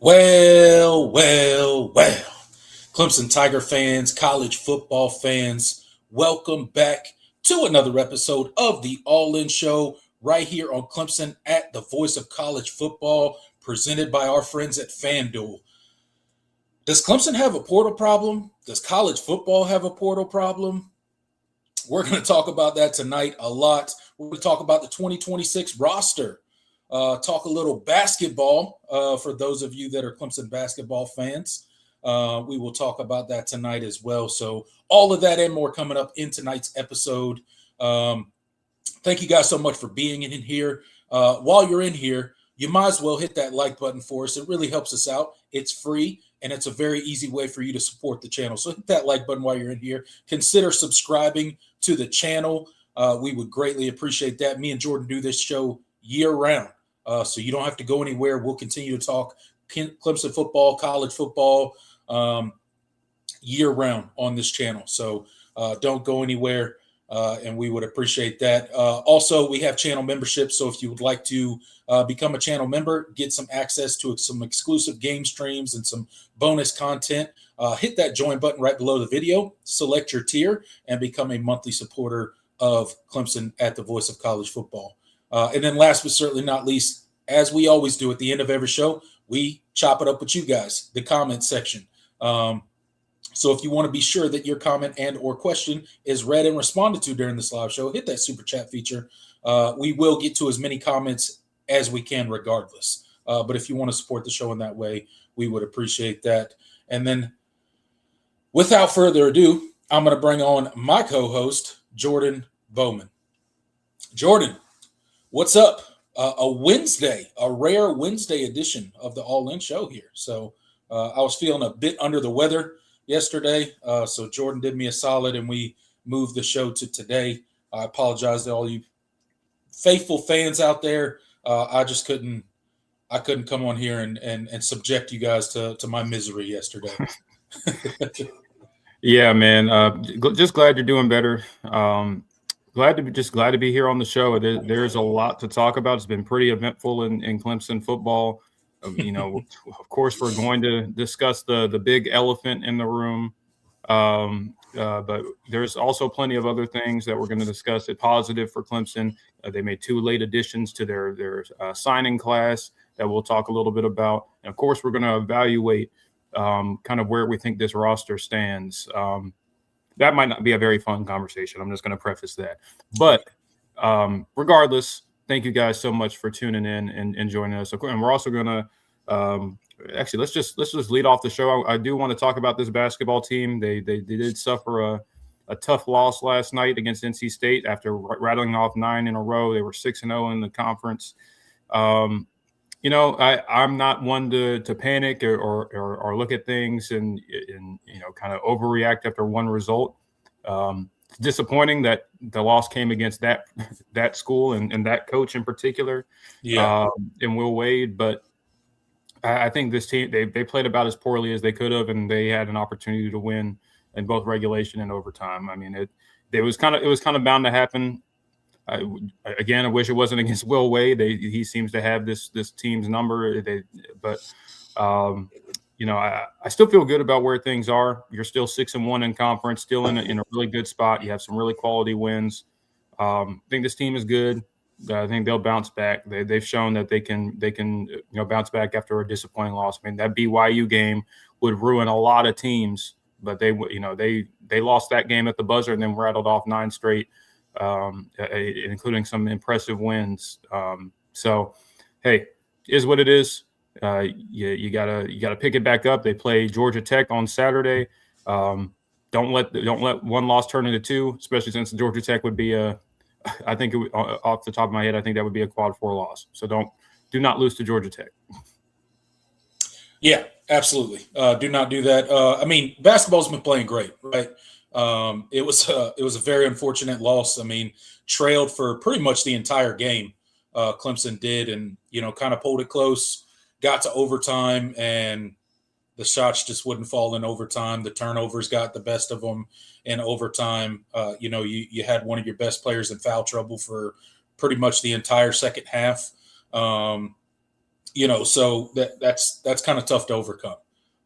Well. Clemson Tiger fans, college football fans, welcome back to another episode of the All In Show right here on Clemson at the Voice of College Football, presented by our friends at FanDuel. Does Clemson have a portal problem? Does college football have a portal problem? We're going to talk about that tonight a lot. We're going to talk about the 2026 roster. Talk a little basketball for those of you that are Clemson basketball fans. We will talk about that tonight as well. So all of that and more coming up in tonight's episode. Thank you guys so much for being in here. While you're in here, you might as well hit that like button for us. It really helps us out. It's free, and it's a very easy way for you to support the channel. So hit that like button while you're in here. Consider subscribing to the channel. We would greatly appreciate that. Me and Jordan do this show year-round. So you don't have to go anywhere. We'll continue to talk Clemson football, college football, year-round on this channel. So don't go anywhere, and we would appreciate that. Also, we have channel membership. So if you would like to become a channel member, get some access to some exclusive game streams and some bonus content, hit that join button right below the video, select your tier, and become a monthly supporter of Clemson at the Voice of College Football. And then last but certainly not least, as we always do at the end of every show, we chop it up with you guys, the comment section. So if you want to be sure that your comment and or question is read and responded to during this live show, hit that super chat feature. We will get to as many comments as we can regardless. But if you want to support the show in that way, we would appreciate that. And then without further ado, I'm going to bring on my co-host, Jordan Bowman. Jordan, what's up? A rare Wednesday edition of the All In Show here. So I was feeling a bit under the weather yesterday. So Jordan did me a solid and we moved the show to today. I apologize to all you faithful fans out there. I couldn't come on here and subject you guys to my misery yesterday. Yeah, man. Just glad you're doing better. Glad to be here on the show. There's a lot to talk about. It's been pretty eventful in Clemson football. Of course, we're going to discuss the big elephant in the room. But there's also plenty of other things that we're going to discuss. It's positive for Clemson. They made 2 late additions to their signing class that we'll talk a little bit about. And of course, we're going to evaluate kind of where we think this roster stands. That might not be a very fun conversation. I'm just going to preface that. But regardless, thank you guys so much for tuning in and joining us. And we're also going to actually let's just lead off the show. I do want to talk about this basketball team. They did suffer a tough loss last night against NC State after rattling off 9 in a row. They were 6-0 in the conference. I'm not one to panic or look at things and kind of overreact after one result. It's disappointing that the loss came against that school and that coach in particular. Yeah. And Will Wade, but I think this team they played about as poorly as they could have, and they had an opportunity to win in both regulation and overtime. I mean, it was kind of bound to happen. I wish it wasn't against Will Wade. He seems to have this team's number. I still feel good about where things are. You're still 6-1 in conference, still in a really good spot. You have some really quality wins. I think this team is good. I think they'll bounce back. They've shown that they can bounce back after a disappointing loss. I mean, that BYU game would ruin a lot of teams, but they lost that game at the buzzer and then rattled off 9 straight. Including some impressive wins. So, hey, is what it is. You gotta pick it back up. They play Georgia Tech on Saturday. Don't let one loss turn into 2, especially since Georgia Tech would be off the top of my head, I think that would be a quad 4 loss. So don't do not lose to Georgia Tech. Yeah, absolutely. Do not do that. I mean, basketball's been playing great, right? It was a very unfortunate loss. I mean, trailed for pretty much the entire game. Clemson did, and kind of pulled it close, got to overtime, and the shots just wouldn't fall in overtime. The turnovers got the best of them in overtime. You had one of your best players in foul trouble for pretty much the entire second half. So that's kind of tough to overcome.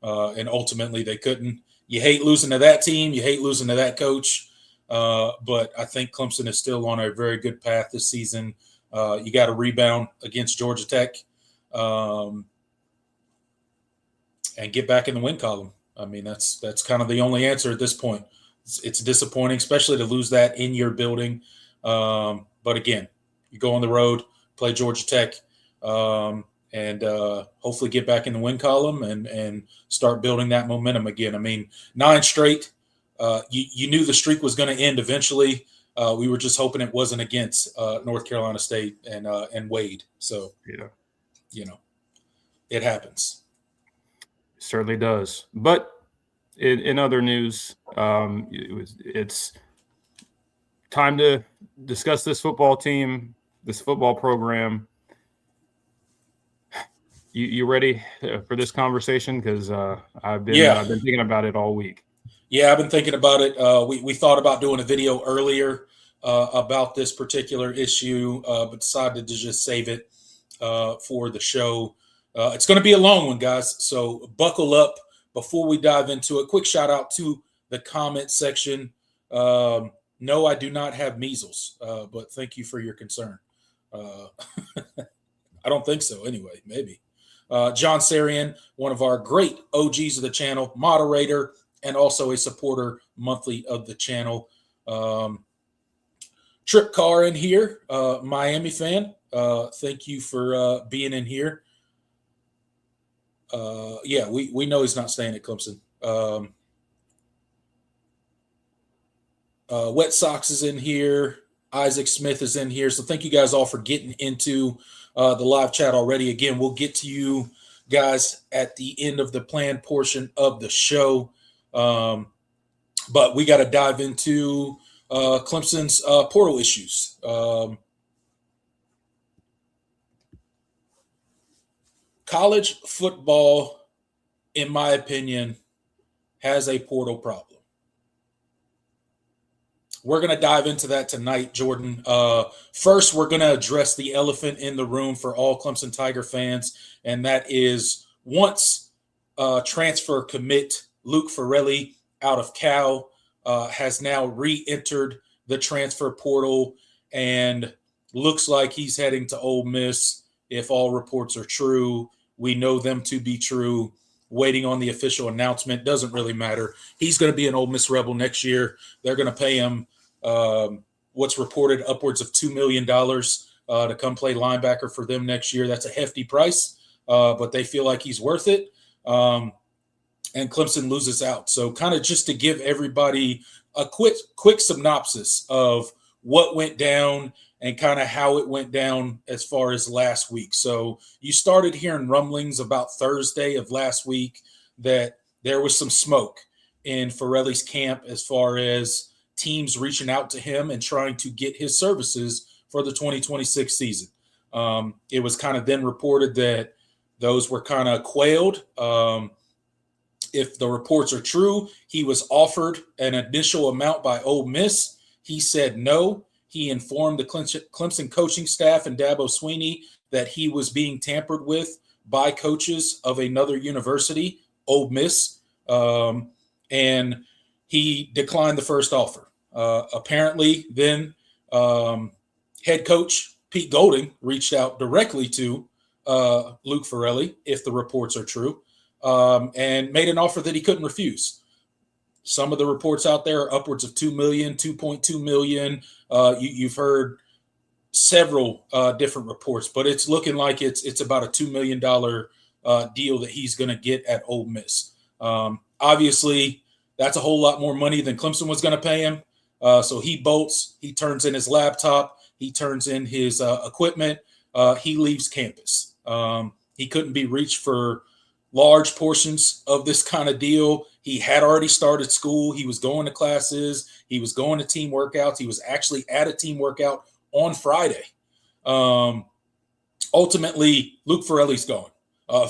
And ultimately they couldn't. You hate losing to that team. You hate losing to that coach. But I think Clemson is still on a very good path this season. You got to rebound against Georgia Tech and get back in the win column. I mean, that's kind of the only answer at this point. It's disappointing, especially to lose that in your building. But again, you go on the road, play Georgia Tech, and hopefully get back in the win column and start building that momentum again. I mean, 9 straight. You knew the streak was going to end eventually. We were just hoping it wasn't against North Carolina State and Wade. So, it happens. It certainly does. But in other news, it's time to discuss this football team, this football program. You ready for this conversation? Because I've been thinking about it all week. Yeah, I've been thinking about it. We thought about doing a video earlier about this particular issue, but decided to just save it for the show. It's going to be a long one, guys, so buckle up before we dive into it. Quick shout out to the comment section. No, I do not have measles, but thank you for your concern. I don't think so anyway, maybe. John Sarian, one of our great OGs of the channel, moderator, and also a supporter monthly of the channel. Trip Carr in here, Miami fan. Thank you for being in here. We know he's not staying at Clemson. Wet Sox is in here. Isaac Smith is in here. So thank you guys all for getting into the live chat already. Again, we'll get to you guys at the end of the planned portion of the show. But we got to dive into Clemson's portal issues. College football, in my opinion, has a portal problem. We're going to dive into that tonight, Jordan. First, we're going to address the elephant in the room for all Clemson Tiger fans, and that is once transfer commit Luke Ferrelli out of Cal has now re-entered the transfer portal and looks like he's heading to Ole Miss. If all reports are true, we know them to be true. Waiting on the official announcement. Doesn't really matter. He's going to be an Ole Miss Rebel next year. They're going to pay him what's reported upwards of $2 million to come play linebacker for them next year. That's a hefty price, but they feel like he's worth it. And Clemson loses out. So kind of just to give everybody a quick synopsis of what went down and kind of how it went down as far as last week. So you started hearing rumblings about Thursday of last week that there was some smoke in Ferrelli's camp as far as teams reaching out to him and trying to get his services for the 2026 season. It was kind of then reported that those were kind of quailed. If the reports are true, he was offered an initial amount by Ole Miss. He said no. He informed the Clemson coaching staff and Dabo Swinney that he was being tampered with by coaches of another university, Ole Miss, and he declined the first offer. Apparently, then head coach Pete Golding reached out directly to Luke Ferrelli, if the reports are true, and made an offer that he couldn't refuse. Some of the reports out there are upwards of $2 million, $2.2 million. You've heard several different reports, but it's looking like it's about a $2 million deal that he's going to get at Ole Miss. Obviously, that's a whole lot more money than Clemson was going to pay him. So he bolts. He turns in his laptop. He turns in his equipment. He leaves campus. He couldn't be reached for large portions of this kind of deal. He had already started school. He was going to classes. He was going to team workouts. He was actually at a team workout on Friday. Ultimately, Luke Ferrelli's gone.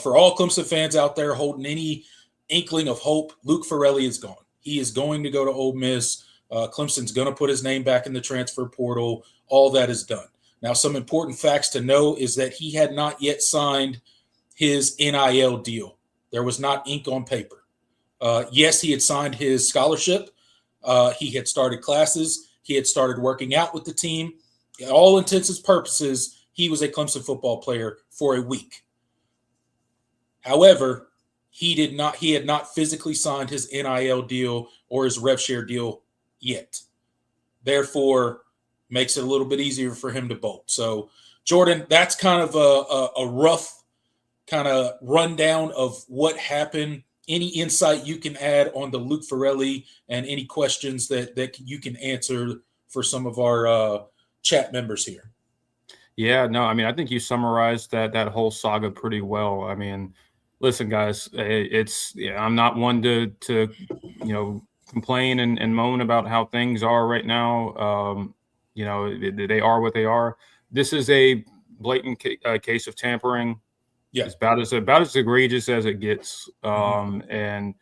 For all Clemson fans out there holding any inkling of hope, Luke Ferrelli is gone. He is going to go to Ole Miss. Clemson's going to put his name back in the transfer portal. All that is done. Now, some important facts to know is that he had not yet signed his NIL deal. There was not ink on paper. Yes, he had signed his scholarship. He had started classes. He had started working out with the team. In all intents and purposes, he was a Clemson football player for a week. However, he had not physically signed his NIL deal or his rev share deal yet. Therefore, makes it a little bit easier for him to bolt. So, Jordan, that's kind of a rough kind of rundown of what happened. Any insight you can add on the Luke Ferrelli and any questions that you can answer for some of our chat members here? Yeah, no, I mean, I think you summarized that whole saga pretty well. I mean, listen, guys, I'm not one to complain and moan about how things are right now. They are what they are. This is a blatant case of tampering. Yeah, it's about as egregious as it gets. And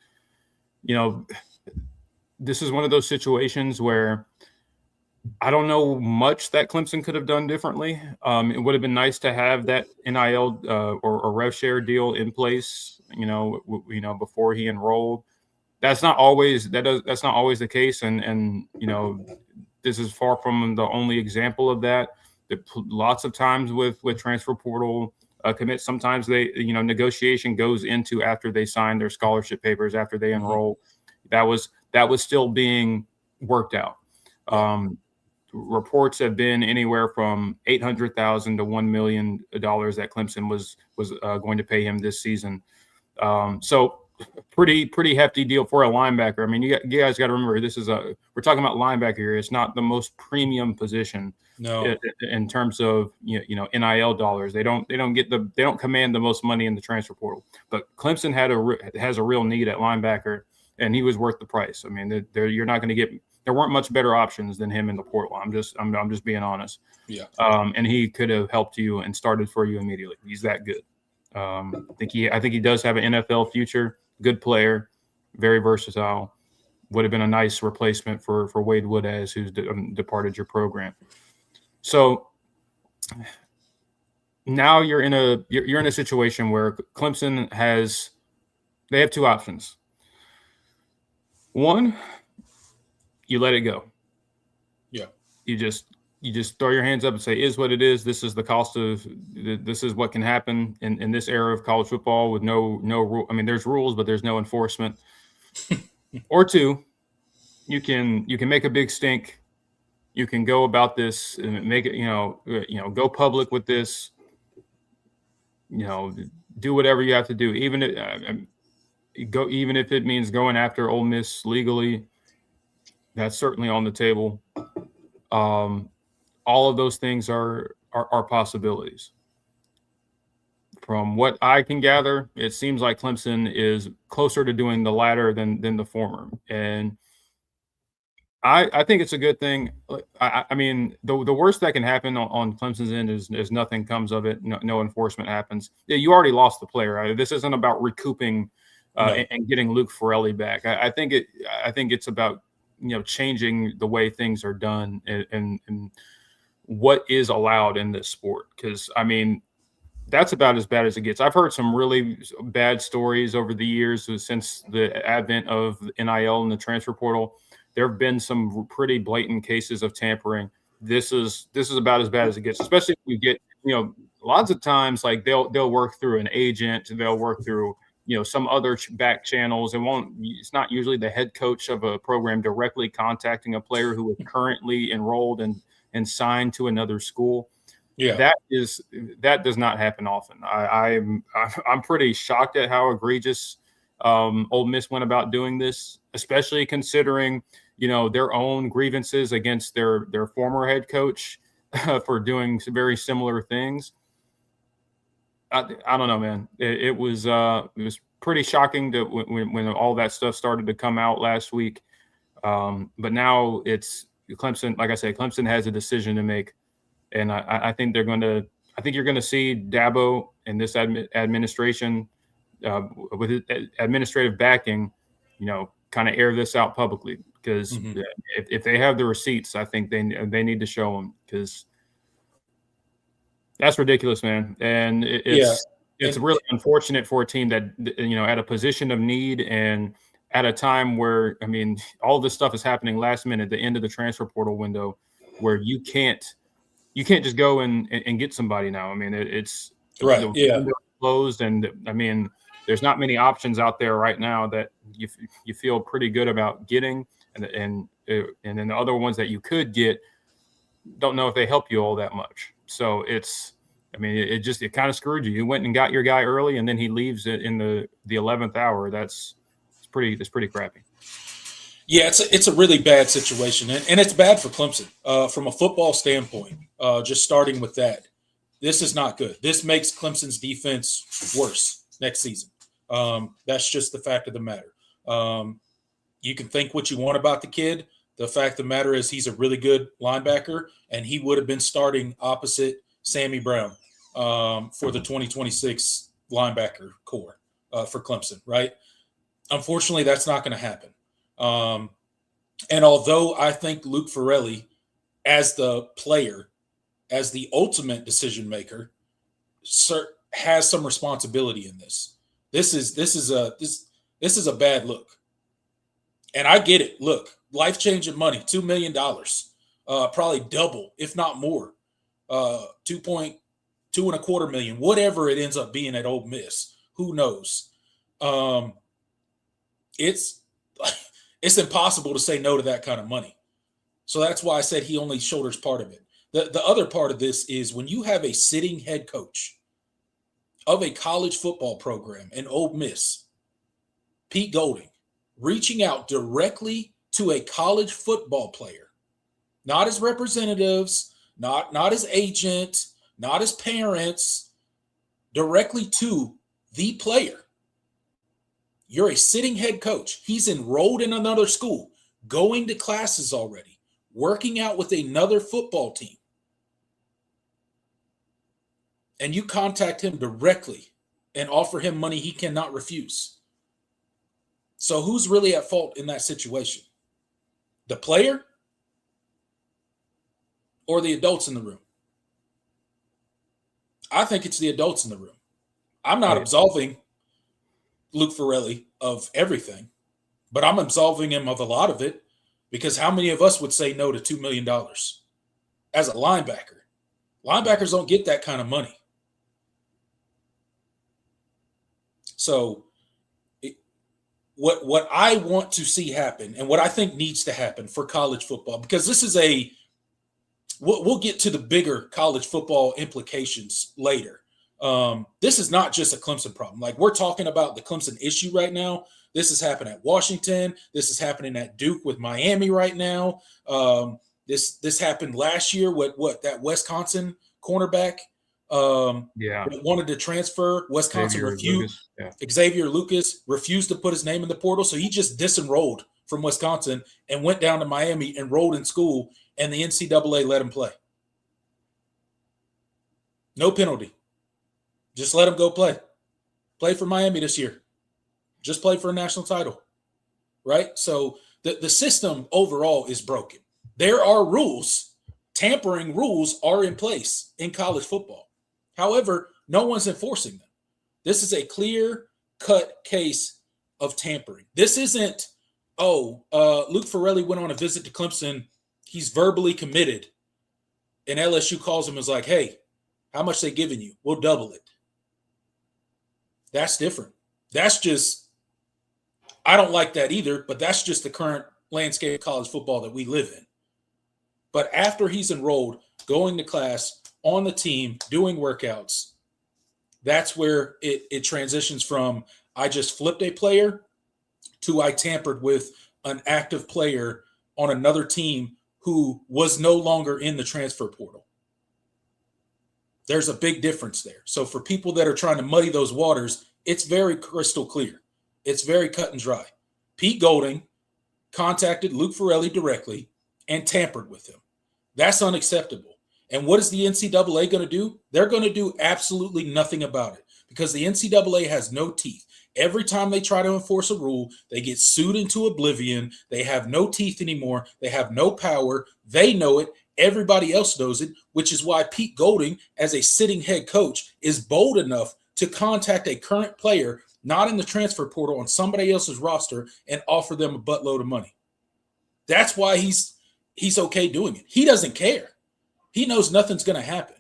this is one of those situations where I don't know much that Clemson could have done differently. It would have been nice to have that NIL or rev share deal in place, before he enrolled. That's not always the case, and this is far from the only example of that. Lots of times with transfer portal commits, sometimes they negotiation goes into after they sign their scholarship papers, after they enroll. That was still being worked out. Reports have been anywhere from $800,000 to $1 million that Clemson was going to pay him this season. So pretty hefty deal for a linebacker. I mean, you guys got to remember, we're talking about linebacker here. It's not the most premium position. No. In terms of NIL dollars. They don't command the most money in the transfer portal. But Clemson has a real need at linebacker, and he was worth the price. I mean, you're not going to get. There weren't much better options than him in the portal. I'm just being honest. Yeah. And he could have helped you and started for you immediately. He's that good. I think he does have an NFL future. Good player, very versatile. Would have been a nice replacement for Wade Woodaz, who's departed your program. So now you're in a situation where Clemson they have two options. One, you let it go. Yeah. You just throw your hands up and say, is what it is. This is the cost of this is what can happen in this era of college football with no rule. I mean, there's rules, but there's no enforcement. Or two, you can make a big stink. You can go about this and make it, go public with this, do whatever you have to do. Even if it means going after Ole Miss legally, that's certainly on the table. All of those things are possibilities. From what I can gather, it seems like Clemson is closer to doing the latter than the former. And I think it's a good thing. I mean, the worst that can happen on Clemson's end is nothing comes of it. No enforcement happens. Yeah, you already lost the player. This isn't about recouping and getting Luke Ferrelli back. I think it's about changing the way things are done and what is allowed in this sport. Because I mean, that's about as bad as it gets. I've heard some really bad stories over the years since the advent of NIL and the transfer portal. There have been some pretty blatant cases of tampering. This is about as bad as it gets, especially if you get, lots of times like they'll work through an agent, they'll work through, some other back channels. It's not usually the head coach of a program directly contacting a player who is currently enrolled and signed to another school. Yeah, that does not happen often. I'm pretty shocked at how egregious Ole Miss went about doing this, especially considering their own grievances against their their former head coach for doing some very similar things. I don't know, man. It was pretty shocking to when all that stuff started to come out last week. But now it's Clemson. Like I said, Clemson has a decision to make, and I think they're going to. I think you're going to see Dabo and this administration with administrative backing, kind of air this out publicly, because if they have the receipts, I think they need to show them, because that's ridiculous, man. And it's really unfortunate for a team that, at a position of need and at a time where, all this stuff is happening last minute, the end of the transfer portal window, where you can't just go and get somebody now. It's right. The window closed, and there's not many options out there right now that you feel pretty good about getting, and then the other ones that you could get, don't know if they help you all that much. So it kind of screwed you. You went and got your guy early, and then he leaves in the 11th hour. That's pretty crappy. Yeah, it's a really bad situation, and it's bad for Clemson from a football standpoint. Just starting with that, this is not good. This makes Clemson's defense worse next season. That's just the fact of the matter. You can think what you want about the kid. The fact of the matter is he's a really good linebacker, and he would have been starting opposite Sammy Brown for the 2026 linebacker core for Clemson, right? Unfortunately, that's not going to happen. And although I think Luke Ferrelli, as the player, as the ultimate decision maker, has some responsibility in this. This is a bad look. And I get it. Look, life-changing money, $2 million, probably double, if not more, $2.25 million, whatever it ends up being at Ole Miss. Who knows? It's impossible to say no to that kind of money. So that's why I said he only shoulders part of it. The other part of this is when you have a sitting head coach of a college football program in Ole Miss, Pete Golding, reaching out directly to a college football player, not his representatives, not his agent, not his parents, directly to the player. You're a sitting head coach. He's enrolled in another school, going to classes already, working out with another football team. And you contact him directly and offer him money he cannot refuse. So who's really at fault in that situation? The player or the adults in the room? I think it's the adults in the room. I'm not absolving Luke Ferrelli of everything, but I'm absolving him of a lot of it, because how many of us would say no to $2 million as a linebacker? Linebackers don't get that kind of money. So what I want to see happen, and what I think needs to happen for college football, because this is we'll get to the bigger college football implications later. This is not just a Clemson problem. Like, we're talking about the Clemson issue right now. This is happening at Washington. This is happening at Duke with Miami right now. This happened last year with that Wisconsin cornerback that wanted to transfer. Wisconsin refused. Xavier Lucas refused to put his name in the portal, so he just disenrolled from Wisconsin and went down to Miami, enrolled in school, and the NCAA let him play. No penalty. Just let him go play. Play for Miami this year. Just play for a national title, right? So the system overall is broken. There are rules. Tampering rules are in place in college football. However, no one's enforcing them. This is a clear-cut case of tampering. This isn't, Luke Ferrelli went on a visit to Clemson. He's verbally committed. And LSU calls him and is like, hey, how much they giving you? We'll double it. That's different. That's just, I don't like that either, but that's just the current landscape of college football that we live in. But after he's enrolled, going to class, on the team, doing workouts, that's where it transitions from I just flipped a player to I tampered with an active player on another team who was no longer in the transfer portal. There's a big difference there. So for people that are trying to muddy those waters, it's very crystal clear. It's very cut and dry. Pete Golding contacted Luke Ferrelli directly and tampered with him. That's unacceptable. And what is the NCAA going to do? They're going to do absolutely nothing about it because the NCAA has no teeth. Every time they try to enforce a rule, they get sued into oblivion. They have no teeth anymore. They have no power. They know it. Everybody else knows it, which is why Pete Golding, as a sitting head coach, is bold enough to contact a current player not in the transfer portal on somebody else's roster and offer them a buttload of money. That's why he's okay doing it. He doesn't care. He knows nothing's going to happen.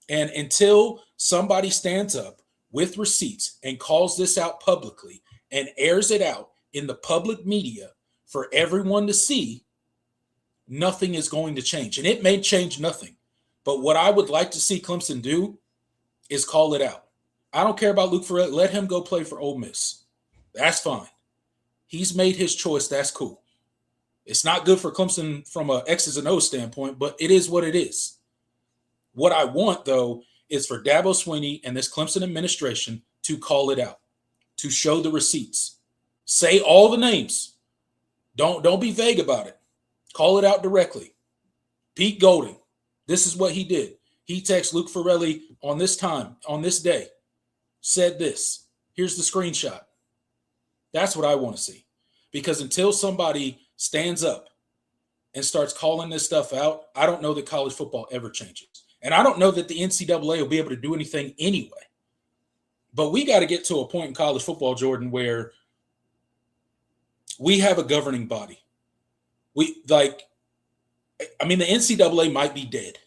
And until somebody stands up with receipts and calls this out publicly and airs it out in the public media for everyone to see, nothing is going to change. And it may change nothing. But what I would like to see Clemson do is call it out. I don't care about Luke Ferrelli. Let him go play for Ole Miss. That's fine. He's made his choice. That's cool. It's not good for Clemson from an X's and O's standpoint, but it is what it is. What I want, though, is for Dabo Swinney and this Clemson administration to call it out, to show the receipts. Say all the names. Don't be vague about it. Call it out directly. Pete Golding, this is what he did. He texted Luke Ferrelli on this time, on this day, said this. Here's the screenshot. That's what I want to see. Because until somebody stands up and starts calling this stuff out, I don't know that college football ever changes. And I don't know that the NCAA will be able to do anything anyway. But we got to get to a point in college football, Jordan, where we have a governing body. The NCAA might be dead.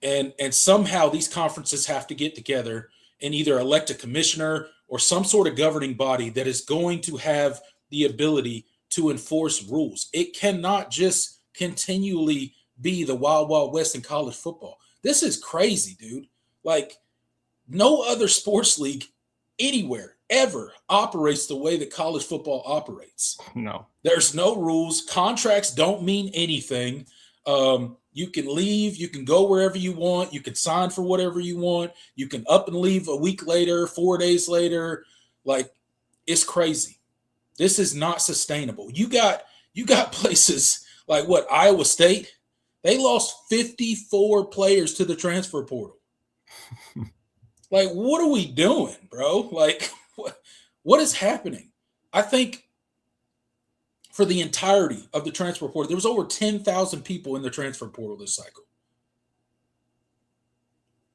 And somehow these conferences have to get together and either elect a commissioner or some sort of governing body that is going to have the ability to enforce rules. It cannot just continually be the wild, wild west in college football. This is crazy, dude. Like, no other sports league anywhere ever operates the way that college football operates. No. There's no rules. Contracts don't mean anything. You can leave. You can go wherever you want. You can sign for whatever you want. You can up and leave a week later, 4 days later. Like, it's crazy. This is not sustainable. You got places like Iowa State. They lost 54 players to the transfer portal. Like, what are we doing, bro? Like, what is happening? I think for the entirety of the transfer portal, there was over 10,000 people in the transfer portal this cycle.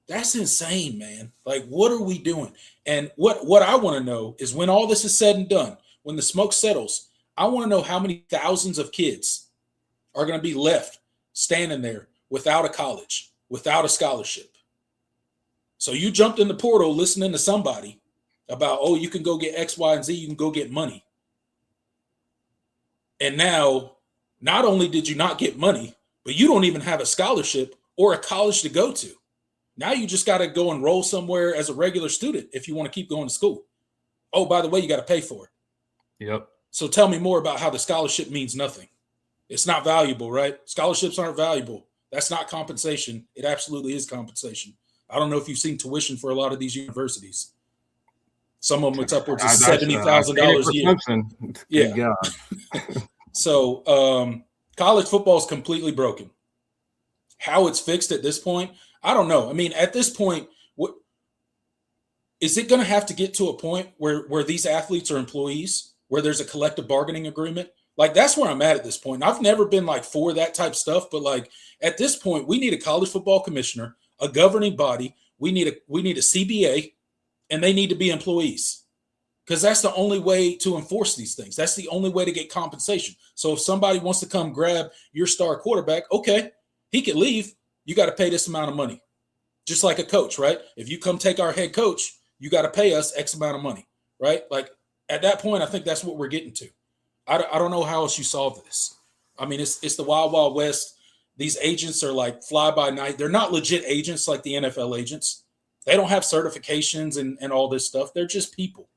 That's insane, man. Like, what are we doing? And what I want to know is when all this is said and done, when the smoke settles, I want to know how many thousands of kids are going to be left standing there without a college, without a scholarship. So you jumped in the portal listening to somebody about, oh, you can go get X, Y, and Z, you can go get money. And now, not only did you not get money, but you don't even have a scholarship or a college to go to. Now you just got to go enroll somewhere as a regular student if you want to keep going to school. Oh, by the way, you got to pay for it. Yep. So tell me more about how the scholarship means nothing. It's not valuable, right? Scholarships aren't valuable. That's not compensation. It absolutely is compensation. I don't know if you've seen tuition for a lot of these universities. Some of them, it's upwards of $70,000 a year. Yeah. God. So college football is completely broken. How it's fixed at this point, I don't know. I mean, at this point, what is it going to have to get to a point where these athletes are employees, where there's a collective bargaining agreement? Like, that's where I'm at this point. And I've never been like for that type stuff, but like at this point, we need a college football commissioner, a governing body. We need a CBA, and they need to be employees, because that's the only way to enforce these things. That's the only way to get compensation. So if somebody wants to come grab your star quarterback, okay, he can leave. You got to pay this amount of money, just like a coach, right? If you come take our head coach, you got to pay us X amount of money, right? Like at that point, I think that's what we're getting to. I don't know how else you solve this. I mean, it's the wild, wild west. These agents are like fly by night. They're not legit agents like the NFL agents. They don't have certifications and all this stuff. They're just people.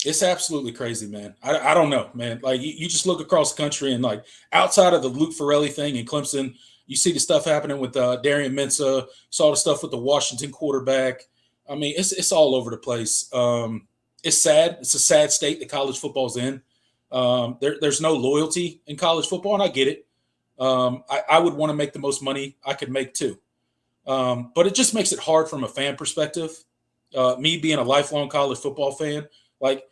It's absolutely crazy, man. I don't know, man. Like you just look across the country and like outside of the Luke Ferrelli thing in Clemson, You see the stuff happening with Darian Mensah. Saw the stuff with the Washington quarterback. I mean, it's all over the place. It's sad. It's a sad state that college football's in. There's no loyalty in college football, and I get it. I would want to make the most money I could make too. But it just makes it hard from a fan perspective. Me being a lifelong college football fan, like,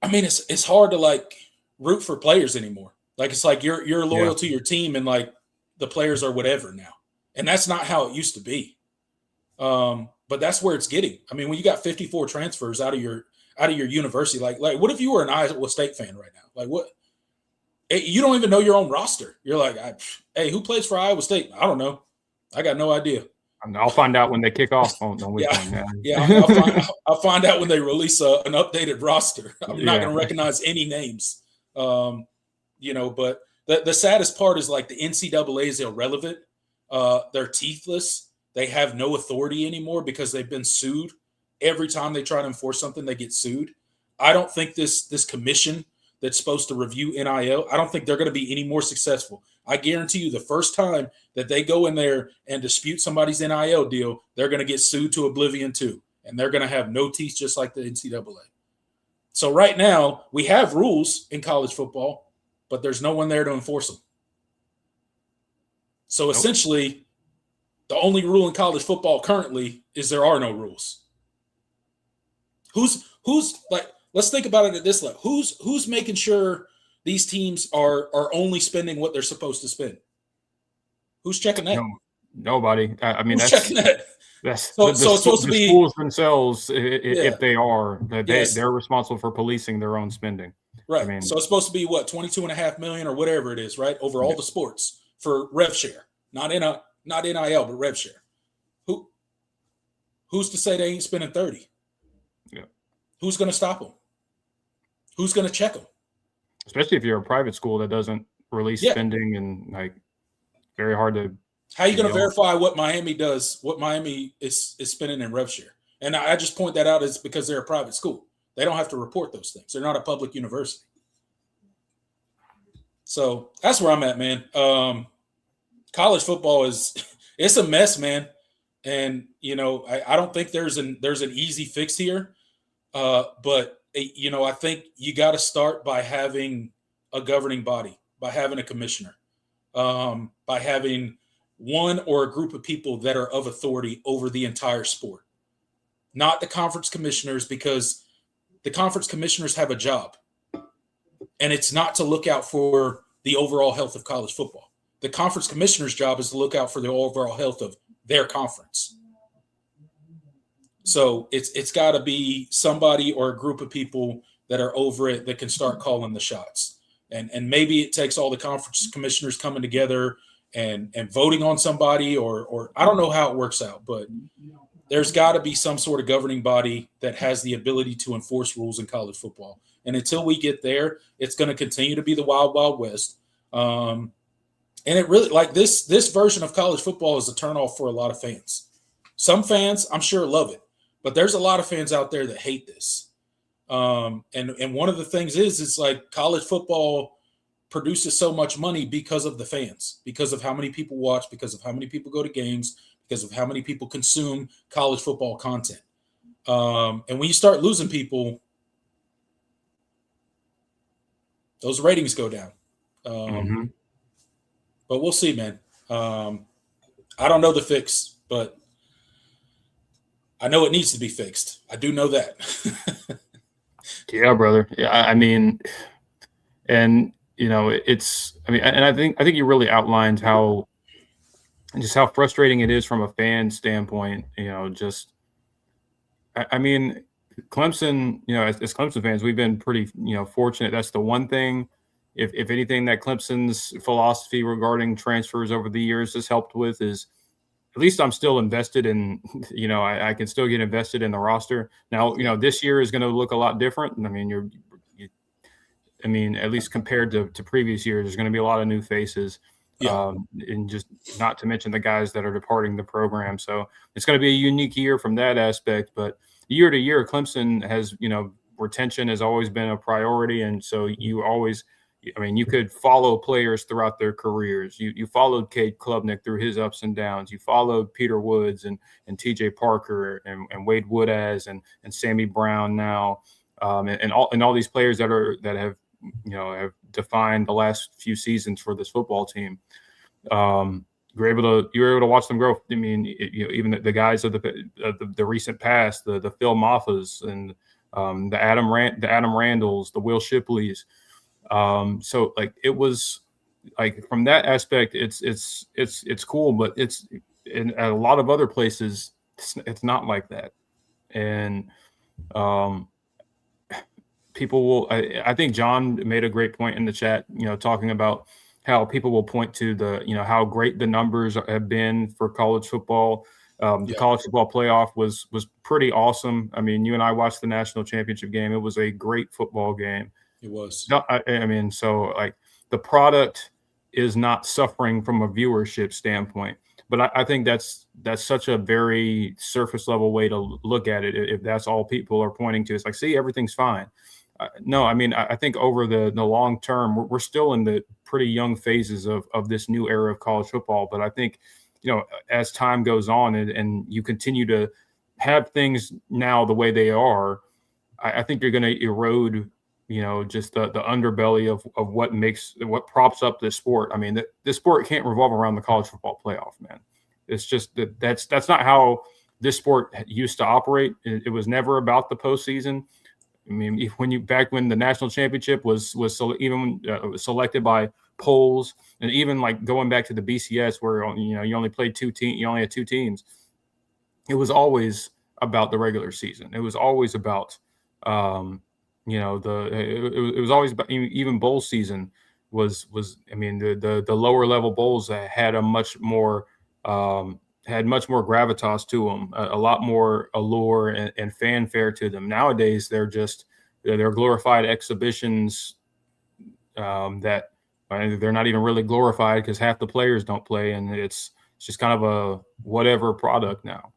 I mean, it's hard to like root for players anymore. Like, it's like you're loyal to your team, and like the players are whatever now, and that's not how it used to be. But that's where it's getting. I mean, when you got 54 transfers out of your university, like what if you were an Iowa State fan right now? Like, what? You don't even know your own roster. You're like, hey, who plays for Iowa State? I don't know. I got no idea. I'll find out when they kick off on weekend. I'll find out when they release an updated roster. I'm not going to recognize any names. But the saddest part is like the NCAA is irrelevant. They're teethless. They have no authority anymore because they've been sued. Every time they try to enforce something, they get sued. I don't think this commission that's supposed to review NIL, I don't think they're going to be any more successful. I guarantee you the first time that they go in there and dispute somebody's NIL deal, they're going to get sued to oblivion too. And they're going to have no teeth, just like the NCAA. So right now we have rules in college football, but there's no one there to enforce them. So essentially, the only rule in college football currently is there are no rules. Who's like, let's think about it at this level. Who's making sure these teams are only spending what they're supposed to spend? Who's checking that? Nobody. I mean, who's checking that? So it's supposed to be schools themselves, if they are. They're responsible for policing their own spending. Right. I mean, so it's supposed to be what, $22.5 million or whatever it is, right? Over all the sports for rev share. Not NIL, but rev share. Who's to say they ain't spending 30? Yeah. Who's going to stop them? Who's going to check them? Especially if you're a private school that doesn't release spending, and like very hard to. How are you going to verify what Miami does? What Miami is spending in rev share? And I just point that out is because they're a private school. They don't have to report those things. They're not a public university. So that's where I'm at, man. College football it's a mess, man. And I don't think there's an easy fix here. But I think you got to start by having a governing body, by having a commissioner, by having one or a group of people that are of authority over the entire sport, not the conference commissioners, because the conference commissioners have a job, and it's not to look out for the overall health of college football. The conference commissioner's job is to look out for the overall health of their conference. So it's got to be somebody or a group of people that are over it that can start calling the shots. And maybe it takes all the conference commissioners coming together and voting on somebody, or I don't know how it works out, but there's got to be some sort of governing body that has the ability to enforce rules in college football. And until we get there, it's going to continue to be the wild, wild west. And it really, like this version of college football is a turnoff for a lot of fans. Some fans, I'm sure, love it, but there's a lot of fans out there that hate this. And one of the things is, it's like college football produces so much money because of the fans, because of how many people watch, because of how many people go to games, because of how many people consume college football content. And when you start losing people, those ratings go down. But we'll see, man. I don't know the fix, but I know it needs to be fixed. I do know that. Yeah, brother. Yeah, I mean, and and I think you really outlined how frustrating it is from a fan standpoint. I mean, Clemson, as Clemson fans, we've been pretty, fortunate. That's the one thing, if anything, that Clemson's philosophy regarding transfers over the years has helped with is, at least I'm still invested in, I can still get invested in the roster. Now, this year is going to look a lot different. I mean, at least compared to previous years, there's going to be a lot of new faces. Yeah. And just not to mention the guys that are departing the program. So it's going to be a unique year from that aspect. But year to year, Clemson has, retention has always been a priority. And so you always I mean, you could follow players throughout their careers. You followed Cade Klubnik through his ups and downs. You followed Peter Woods and T.J. Parker and Wade Woodaz and Sammy Brown now, and all these players that have have defined the last few seasons for this football team. You were able to watch them grow. I mean, even the guys of the recent past, the Phil Moffas and the Adam Randalls, the Will Shipleys. So like it was like from that aspect, it's cool, but it's in a lot of other places, it's not like that. And people will, I think John made a great point in the chat, talking about how people will point to how great the numbers have been for college football. The college football playoff was pretty awesome. I mean, you and I watched the national championship game. It was a great football game. It was. No, I mean, so like the product is not suffering from a viewership standpoint, but I think that's such a very surface level way to look at it. If that's all people are pointing to, it's like, see, everything's fine. No, I mean, I think over the long term, we're still in the pretty young phases of this new era of college football. But I think, as time goes on and you continue to have things now the way they are, I think you're going to erode just the underbelly of what props up this sport. I mean, this sport can't revolve around the college football playoff, man. It's just that's not how this sport used to operate. It was never about the postseason. I mean, back when the national championship was selected by polls, and even like going back to the BCS where you only played you only had two teams. It was always about the regular season. It was always about it was always about, even bowl season was I mean the lower level bowls had much more gravitas to them, a lot more allure and fanfare to them. Nowadays they're glorified exhibitions that they're not even really glorified because half the players don't play, and it's just kind of a whatever product now.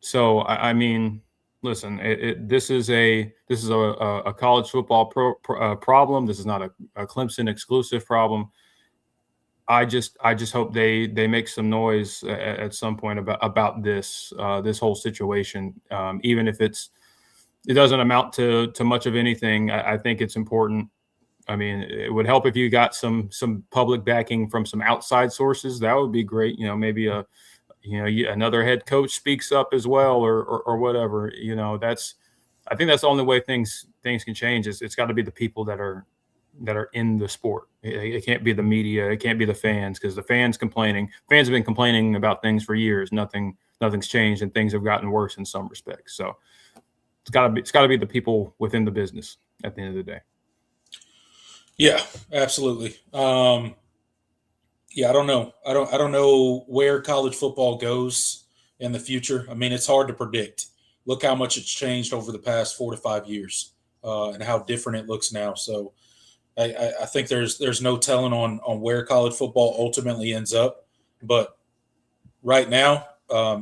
So I mean, listen, this is a college football problem. This is not a Clemson exclusive problem. I just hope they make some noise at some point about this whole situation, even if it doesn't amount to much of anything. I think it's important. I mean, it would help if you got some public backing from some outside sources. That would be great. Maybe another head coach speaks up as well, or whatever. I think that's the only way things can change. It's got to be the people that are in the sport. It can't be the media. It can't be the fans, because the fans have been complaining about things for years. Nothing's changed, and things have gotten worse in some respects. So it's got to be the people within the business at the end of the day. Yeah, absolutely. I don't know. I don't know where college football goes in the future. I mean, it's hard to predict. Look how much it's changed over the past 4 to 5 years, and how different it looks now. So I think there's no telling on where college football ultimately ends up. But right now,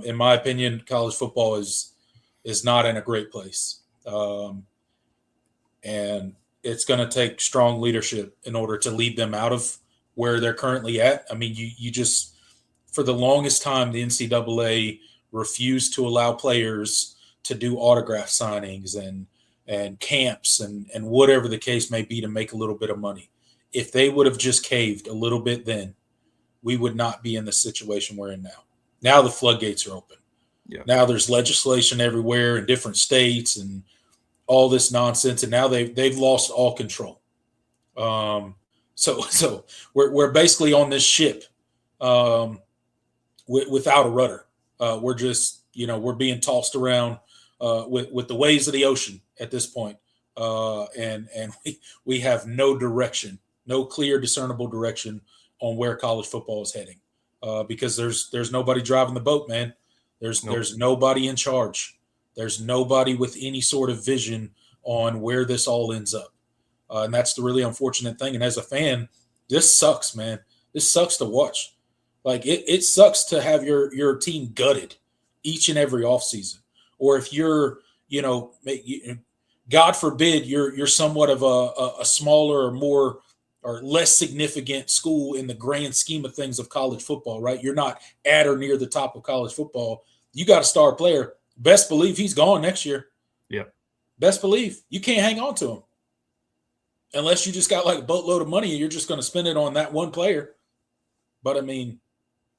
in my opinion, college football is not in a great place. And it's going to take strong leadership in order to lead them out of where they're currently at. I mean, you just, for the longest time, the NCAA refused to allow players to do autograph signings and camps and whatever the case may be to make a little bit of money. If they would have just caved a little bit then, we would not be in the situation we're in now. Now the floodgates are open. Yeah. Now there's legislation everywhere in different states and all this nonsense, and now they've lost all control. So we're basically on this ship without a rudder. We're just we're being tossed around with the waves of the ocean at this point, and we have no direction, no clear discernible direction on where college football is heading, because there's nobody driving the boat, man. There's nobody in charge. There's nobody with any sort of vision on where this all ends up. And that's the really unfortunate thing. And as a fan, this sucks, man. This sucks to watch. Like it sucks to have your team gutted each and every offseason. Or if you're, God forbid, you're somewhat of a smaller or more or less significant school in the grand scheme of things of college football, right? You're not at or near the top of college football. You got a star player. Best believe he's gone next year. Yep. Best believe you can't hang on to him unless you just got like a boatload of money and you're just going to spend it on that one player. But I mean,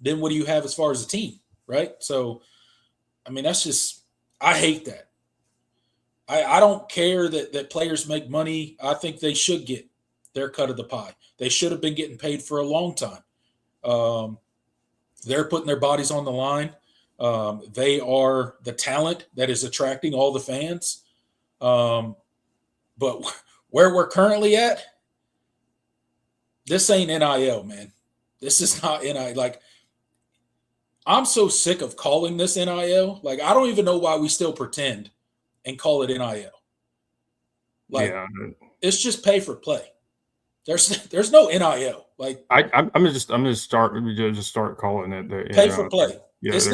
then what do you have as far as a team, right? So, I mean, that's just, I hate that. I don't care that players make money. I think they should get their cut of the pie. They should have been getting paid for a long time. They're putting their bodies on the line. They are the talent that is attracting all the fans. But where we're currently at, this ain't NIL, man. This is not NIL. Like, I'm so sick of calling this NIL. Like, I don't even know why we still pretend and call it NIL. Like, yeah. It's just pay for play. There's no NIL. Like, I'm gonna start calling it pay for play. Yeah, it's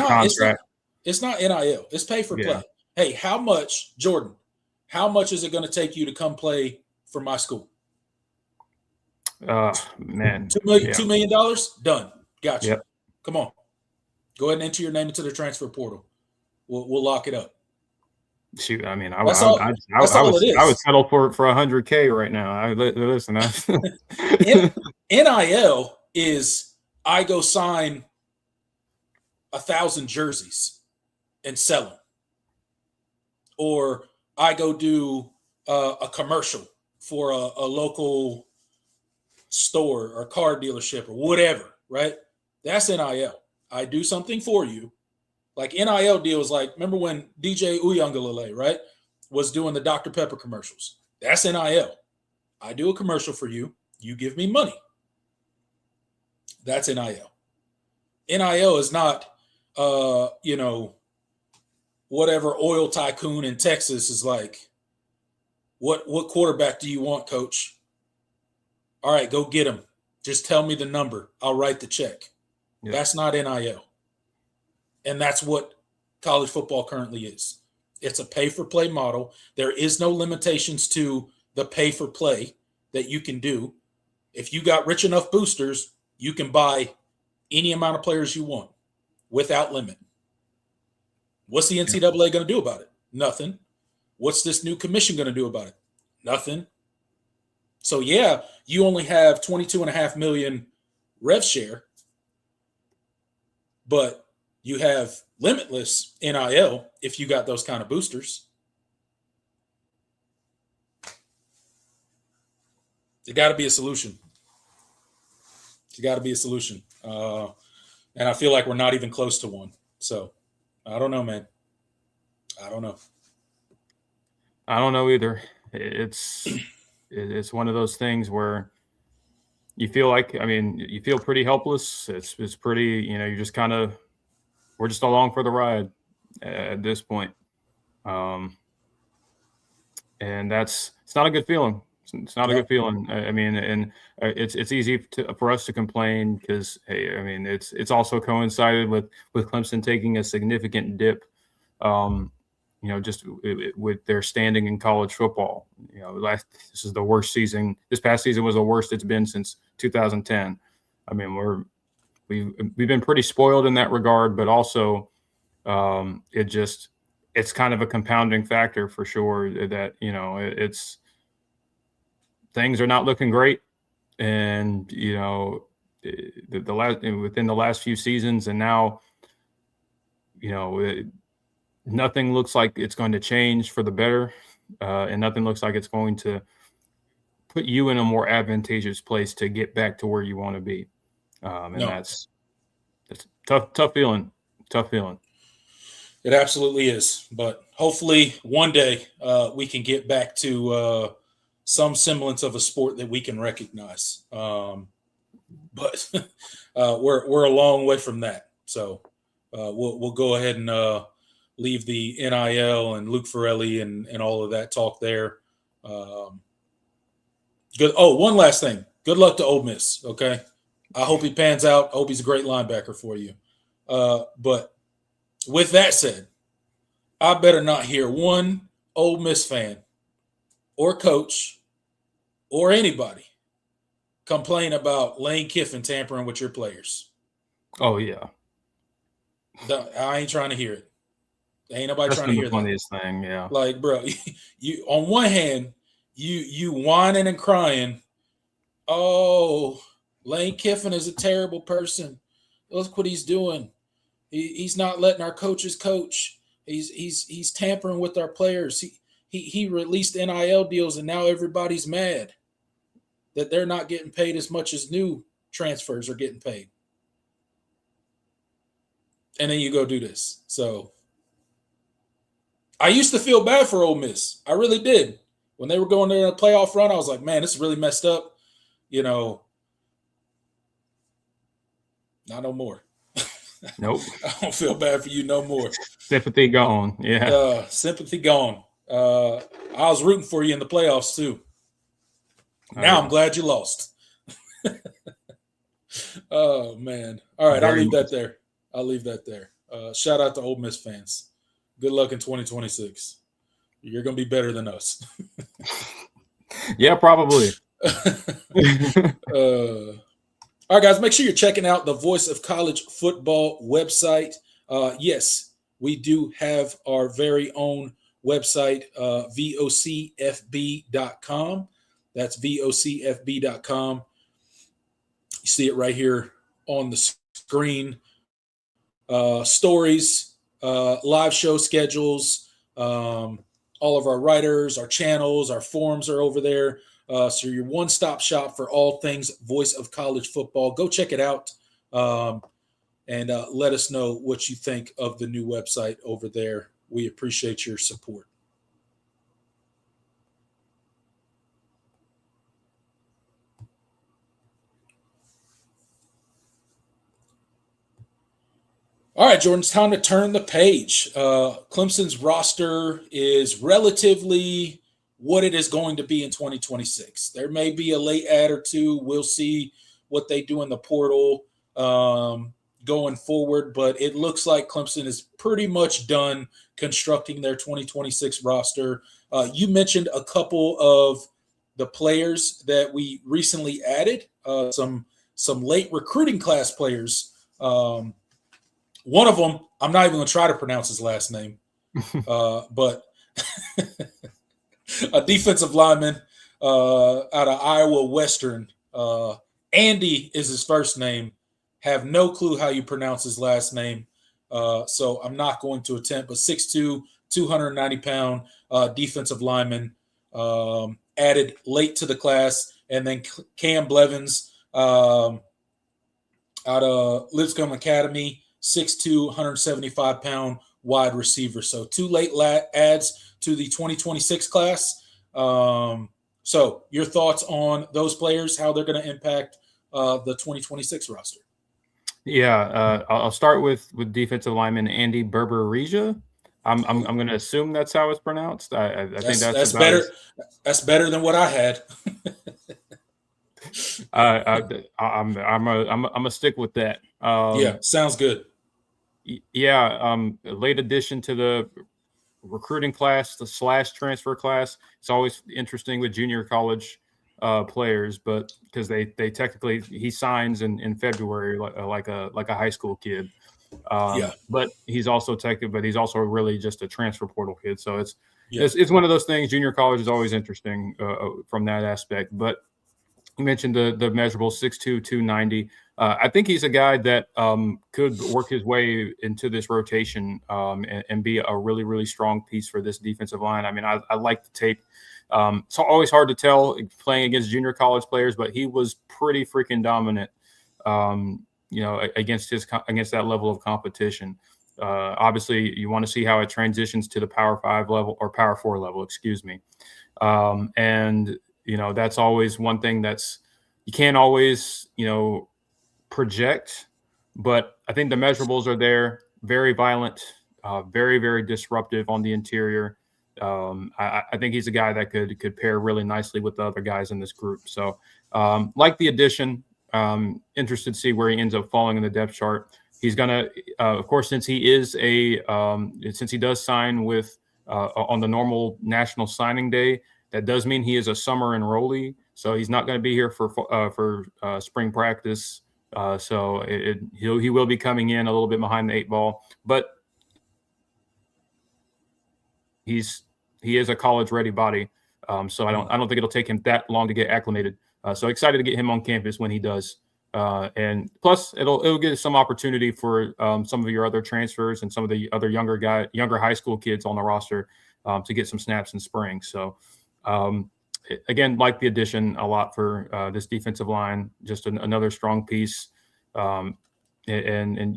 not NIL. It's pay for play. Hey, how much, Jordan? How much is it going to take you to come play for my school? Man, $2 million. Done. Gotcha. Yep. Come on. Go ahead and enter your name into the transfer portal. We'll lock it up. Shoot, I mean, I would settle for $100K right now. Listen, NIL is I go sign 1,000 jerseys and sell them, or I go do a commercial for a local store or car dealership or whatever, right? That's NIL. I do something for you. Like NIL deals, like remember when DJ Uyangalele, right, was doing the Dr. Pepper commercials? That's NIL. I do a commercial for you. You give me money. That's NIL. NIL is not, whatever oil tycoon in Texas is like, what quarterback do you want, coach? All right, go get him. Just tell me the number. I'll write the check. Yeah. That's not NIL. And that's what college football currently is. It's a pay-for-play model. There is no limitations to the pay-for-play that you can do. If you got rich enough boosters, you can buy any amount of players you want without limit. What's the NCAA going to do about it? Nothing. What's this new commission going to do about it? Nothing. So, yeah, you only have $22.5 million rev share, but you have limitless NIL if you got those kind of boosters. There got to be a solution. There's got to be a solution. And I feel like we're not even close to one. So, I don't know, man. I don't know. I don't know either. It's one of those things where you feel like, I mean, you feel pretty helpless. It's pretty, you're just kind of, we're just along for the ride at this point. And it's not a good feeling. It's not a good feeling. I mean, and it's easy for us to complain because, hey, I mean, it's also coincided with Clemson taking a significant dip, just with their standing in college football. This is the worst season. This past season was the worst it's been since 2010. I mean, we've been pretty spoiled in that regard, but also it's kind of a compounding factor for sure that, it's things are not looking great. And, within the last few seasons and now, nothing looks like it's going to change for the better. And nothing looks like it's going to put you in a more advantageous place to get back to where you want to be. That's tough feeling. It absolutely is. But hopefully one day we can get back to some semblance of a sport that we can recognize. But we're a long way from that. So we'll go ahead and leave the NIL and Luke Ferrelli and all of that talk there. Good. Oh, one last thing. Good luck to Ole Miss. Okay. I hope he pans out. I hope he's a great linebacker for you. But with that said, I better not hear one Ole Miss fan or coach or anybody complain about Lane Kiffin tampering with your players. Oh yeah. I ain't trying to hear it. Ain't nobody That's trying to been hear the that. funniest thing, yeah. Like, bro, you on one hand, you whining and crying. Oh, Lane Kiffin is a terrible person. Look what he's doing. He's not letting our coaches coach. He's tampering with our players. He released NIL deals, and now everybody's mad that they're not getting paid as much as new transfers are getting paid. And then you go do this. So I used to feel bad for Ole Miss. I really did. When they were going to a playoff run, I was like, man, this is really messed up. You know, not no more. Nope. I don't feel bad for you no more. Sympathy gone. Yeah. Sympathy gone. I was rooting for you in the playoffs too. Now I'm glad you lost. Oh man. All right, I'll leave that there. Shout out to Ole Miss fans. Good luck in 2026. You're gonna be better than us. Yeah, probably. All right, guys, make sure you're checking out the Voice of College Football website. Yes, we do have our very own website, vocfb.com. That's vocfb.com. You see it right here on the screen. Stories, live show schedules, all of our writers, our channels, our forums are over there. So your one-stop shop for all things Voice of College Football. Go check it out and let us know what you think of the new website over there. We appreciate your support. All right, Jordan, it's time to turn the page. Clemson's roster is relatively what it is going to be in 2026. There may be a late add or two. We'll see what they do in the portal going forward, but it looks like Clemson is pretty much done constructing their 2026 roster. You mentioned a couple of the players that we recently added, some late recruiting class players. One of them, I'm not even going to try to pronounce his last name, but a defensive lineman out of Iowa Western. Andy is his first name. Have no clue how you pronounce his last name, so I'm not going to attempt. But 6'2", 290-pound defensive lineman added late to the class. And then Cam Blevins out of Lipscomb Academy, 6'2", 175-pound wide receiver. So two late adds to the 2026 class. So your thoughts on those players, how they're going to impact the 2026 roster? Yeah, I'll start with defensive lineman Andy Berberija. I'm going to assume that's how it's pronounced. I think that's better. That's better than what I had. I'm gonna stick with that. Yeah, sounds good. Yeah, late addition to the recruiting class, the / transfer class. It's always interesting with junior college players, but because they technically he signs in February like a high school kid. But he's also he's also really just a transfer portal kid. So it's one of those things. Junior college is always interesting from that aspect. But you mentioned the measurable 6'2", 290. I think he's a guy that could work his way into this rotation and be a really, really strong piece for this defensive line. I mean, I like the tape. It's always hard to tell playing against junior college players, but he was pretty freaking dominant, against that level of competition. Obviously, you want to see how it transitions to the Power 5 level or Power 4 level, excuse me. And that's always one thing you can't always, project, but I think the measurables are there. Very violent, very, very disruptive on the interior. I think he's a guy that could pair really nicely with the other guys in this group. So like the addition, interested to see where he ends up falling in the depth chart. He's gonna, of course, since he does sign with on the normal national signing day, that does mean he is a summer enrollee. so he's not going to be here for spring practice. So he will be coming in a little bit behind the 8 ball, but he is a college ready body. So I don't think it'll take him that long to get acclimated. So excited to get him on campus when he does. And plus it'll get some opportunity for some of your other transfers and some of the other younger high school kids on the roster to get some snaps in spring. So again, like the addition a lot for this defensive line, just another strong piece. And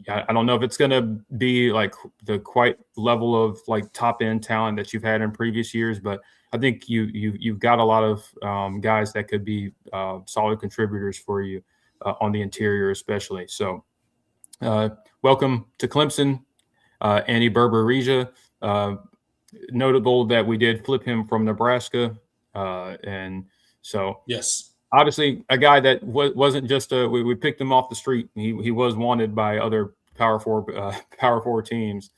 I don't know if it's going to be like the quite level of like top end talent that you've had in previous years, but I think you've got a lot of guys that could be solid contributors for you on the interior, especially. So, welcome to Clemson, Andy Berber-Regia. Notable that we did flip him from Nebraska, and so yes. Obviously, a guy that wasn't just we picked him off the street. He was wanted by other Power Four teams.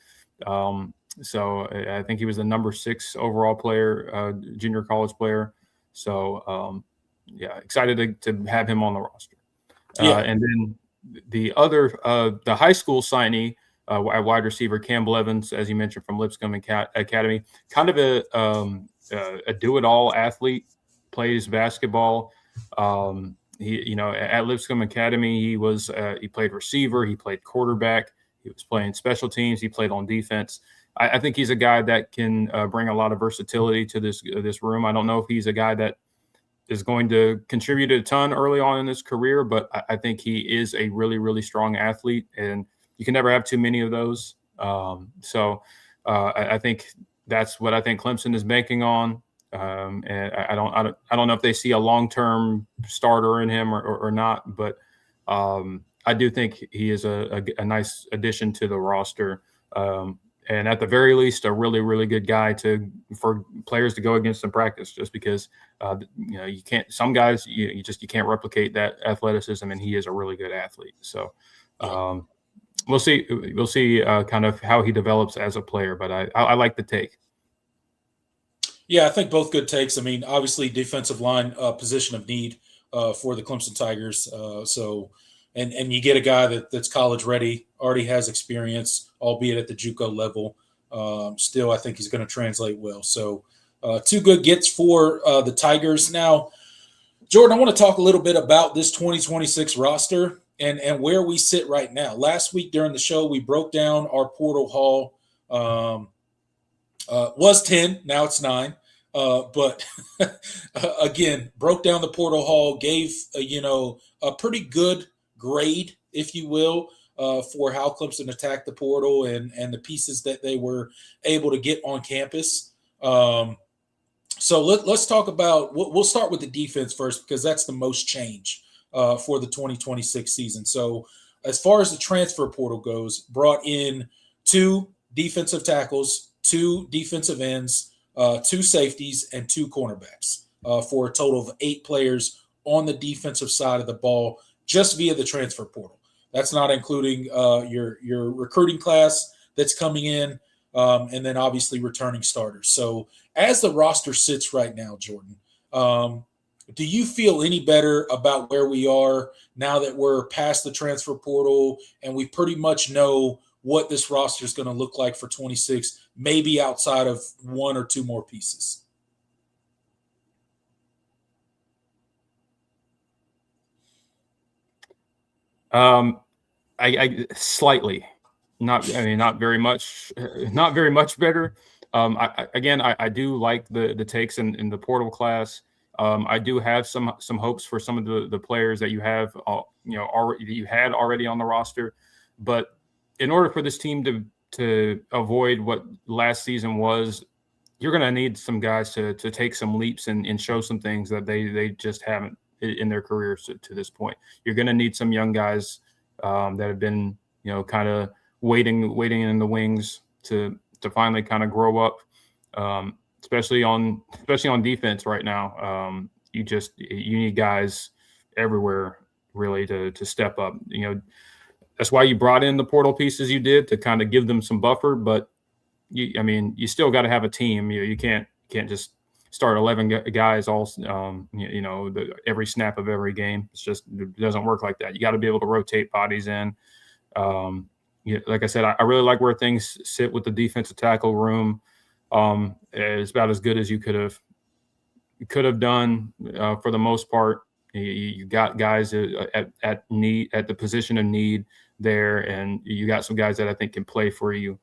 So I think he was the number 6 overall player, junior college player. So yeah, excited to have him on the roster. And then the other, the high school signee, wide receiver Cam Blevins, as you mentioned, from Lipscomb Academy, kind of a do-it-all athlete, plays basketball. He, at Lipscomb Academy, he played receiver, he played quarterback, he was playing special teams, he played on defense. I think he's a guy that can bring a lot of versatility to this room. I don't know if he's a guy that is going to contribute a ton early on in his career, but I think he is a really, really strong athlete, and you can never have too many of those. So I think that's what I think Clemson is banking on. And I don't know if they see a long-term starter in him or not, but I do think he is a nice addition to the roster. And at the very least, a really, really good guy for players to go against in practice, just because you can't. Some guys you can't replicate that athleticism, and he is a really good athlete. So we'll see kind of how he develops as a player. But I like the take. Yeah, I think both good takes. I mean, obviously, defensive line position of need for the Clemson Tigers. And you get a guy that's college ready, already has experience, albeit at the JUCO level. Still, I think he's going to translate well. So, 2 good gets for the Tigers. Now, Jordan, I want to talk a little bit about this 2026 roster and where we sit right now. Last week during the show, we broke down our portal haul. Was 10, now it's 9. But again, broke down the portal haul, gave a pretty good grade, if you will, for how Clemson attacked the portal and the pieces that they were able to get on campus. So let's talk about. We'll start with the defense first, because that's the most change for the 2026 season. So as far as the transfer portal goes, brought in 2 defensive tackles, 2 defensive ends, 2 safeties, and 2 cornerbacks for a total of 8 players on the defensive side of the ball, just via the transfer portal. That's not including your recruiting class that's coming in, and then obviously returning starters. So as the roster sits right now, Jordan, do you feel any better about where we are now that we're past the transfer portal and we pretty much know what this roster is going to look like for 26, maybe outside of 1 or 2 more pieces? I slightly, not very much better. I do like the takes in the portal class. I do have some hopes for some of the players that you have, already that you had already on the roster. But in order for this team to avoid what last season was, you're going to need some guys to take some leaps and show some things that they just haven't in their careers to this point. You're going to need some young guys that have been, kind of waiting in the wings to finally kind of grow up, especially on defense right now. You need guys everywhere really to step up. That's why you brought in the portal pieces you did, to kind of give them some buffer. But you still got to have a team. You can't just start 11 guys all every snap of every game. It doesn't work like that. You got to be able to rotate bodies in. Like I said, I really like where things sit with the defensive tackle room. It's about as good as you could have done for the most part. You got guys at need, at the position of need there, and you got some guys that I think can play for you.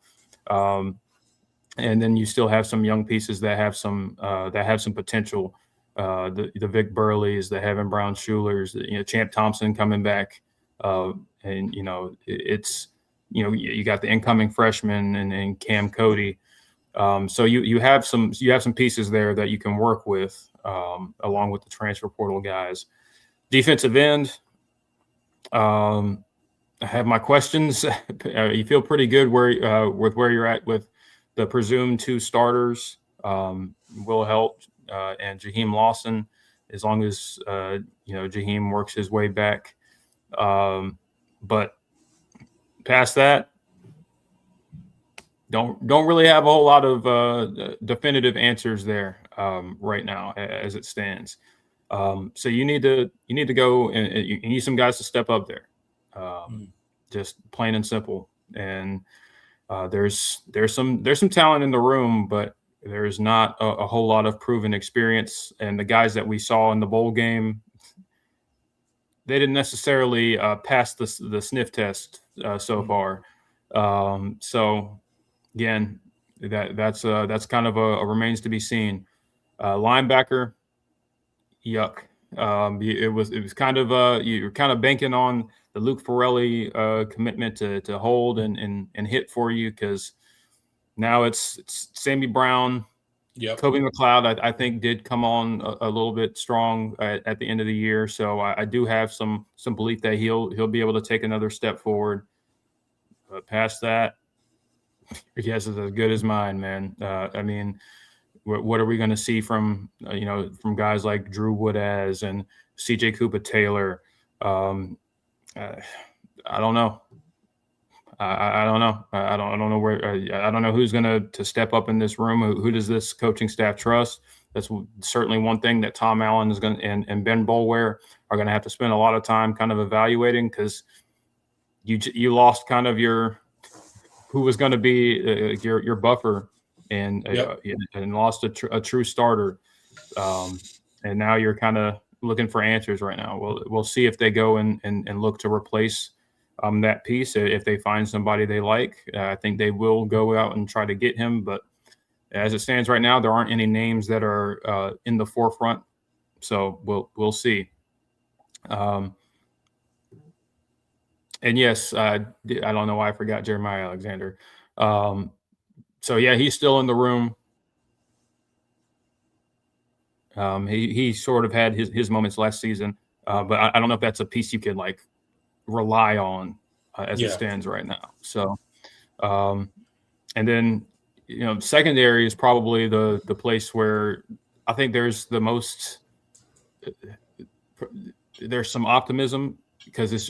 And then you still have some young pieces that have some potential. The Vic Burleys, the Heaven Brown Schulers, Champ Thompson coming back, and you got the incoming freshman and Cam Cody. So you have some pieces there that you can work with, along with the transfer portal guys. Defensive end, I have my questions. You feel pretty good with where you're at with the presumed 2 starters, Will Help and Jaheim Lawson, as long as Jaheim works his way back. But past that, don't really have a whole lot of definitive answers there right now as it stands. So you need to go and you need some guys to step up there, just plain and simple. And there's some talent in the room, but there's not a whole lot of proven experience. And the guys that we saw in the bowl game, they didn't necessarily pass the sniff test so far. So again, that's kind of a remains to be seen. Linebacker, yuck. It was kind of you're kind of banking on the Luke Ferrelli commitment to hold and hit for you, because now it's Sammy Brown. Yep. Kobe McLeod, I think, did come on a little bit strong at the end of the year, so I do have some belief that he'll be able to take another step forward. But past that, your guess is as good as mine, man. I mean, what are we going to see from guys like Drew Woodaz and C.J. Cooper Taylor? I don't know. I don't know. I don't know where. I don't know who's going to step up in this room. Who does this coaching staff trust? That's certainly one thing that Tom Allen is going and Ben Boulware are going to have to spend a lot of time kind of evaluating, because you lost kind of who was going to be your buffer and lost a true starter, and now you're kind of looking for answers right now. We'll see if they go and look to replace that piece. If they find somebody they like, I think they will go out and try to get him. But as it stands right now, there aren't any names that are in the forefront. So we'll see. And yes, I don't know why I forgot Jeremiah Alexander. So yeah, he's still in the room. He sort of had his moments last season, but I don't know if that's a piece you could like rely on as it stands right now. So, and then secondary is probably the place where I think there's some optimism, because it's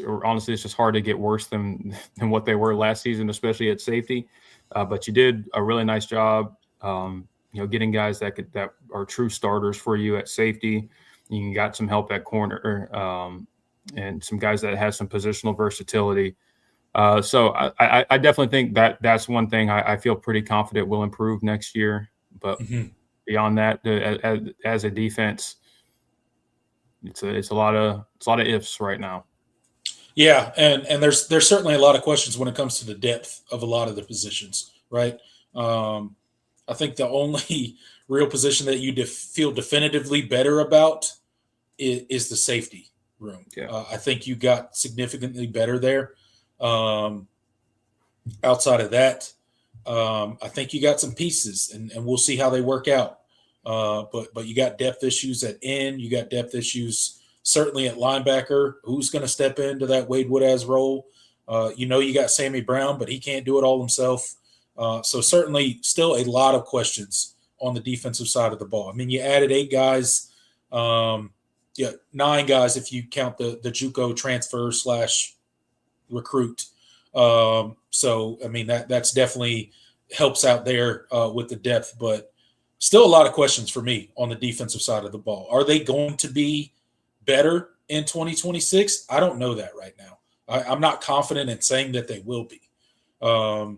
just hard to get worse than what they were last season, especially at safety. But you did a really nice job, getting guys that are true starters for you at safety. You got some help at corner, and some guys that have some positional versatility. So I definitely think that's one thing I feel pretty confident will improve next year. But beyond that, as a defense, it's a lot of ifs right now. Yeah, and there's certainly a lot of questions when it comes to the depth of a lot of the positions, right? I think the only real position that you feel definitively better about is the safety room. Yeah. I think you got significantly better there. Outside of that, I think you got some pieces, and we'll see how they work out. But you got depth issues at end. You got depth issues certainly at linebacker. Who's going to step into that Wade Woodaz role? You got Sammy Brown, but he can't do it all himself. So certainly still a lot of questions on the defensive side of the ball. I mean, you added 8 guys, 9 guys if you count the JUCO transfer / recruit. So I mean that's definitely helps out there with the depth. But Still a lot of questions for me on the defensive side of the ball. Are they going to be better in 2026? I don't know that right now. I'm not confident in saying that they will be. I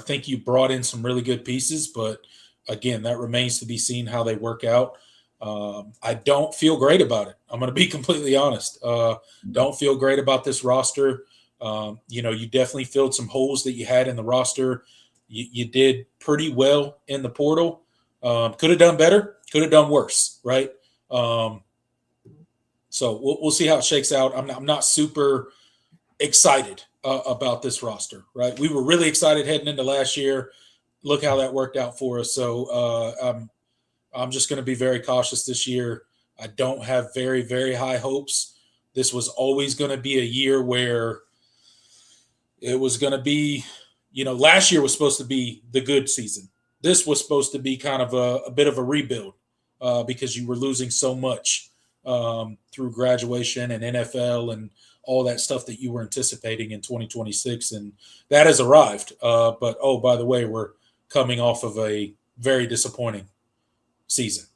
think you brought in some really good pieces, but again, that remains to be seen how they work out. I don't feel great about it. I'm going to be completely honest. Don't feel great about this roster. You definitely filled some holes that you had in the roster. You did pretty well in the portal. Could have done better. Could have done worse, right? So we'll see how it shakes out. I'm not super excited about this roster, right? We were really excited heading into last year. Look how that worked out for us. So I'm just going to be very cautious this year. I don't have very, very high hopes. This was always going to be a year where it was going to be, last year was supposed to be the good season. This was supposed to be kind of a bit of a rebuild because you were losing so much through graduation and NFL and all that stuff that you were anticipating in 2026. And that has arrived. But, by the way, we're coming off of a very disappointing season.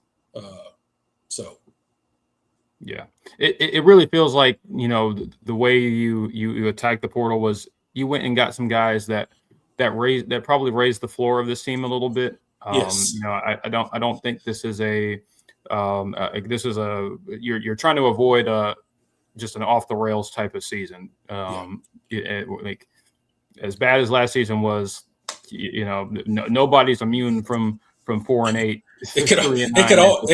Yeah, it really feels like, the way you attacked the portal was you went and got some guys that probably raised the floor of this team a little bit. Yes. I don't think this is you're trying to avoid just an off the rails type of season. Like as bad as last season was, nobody's immune from 4-8. It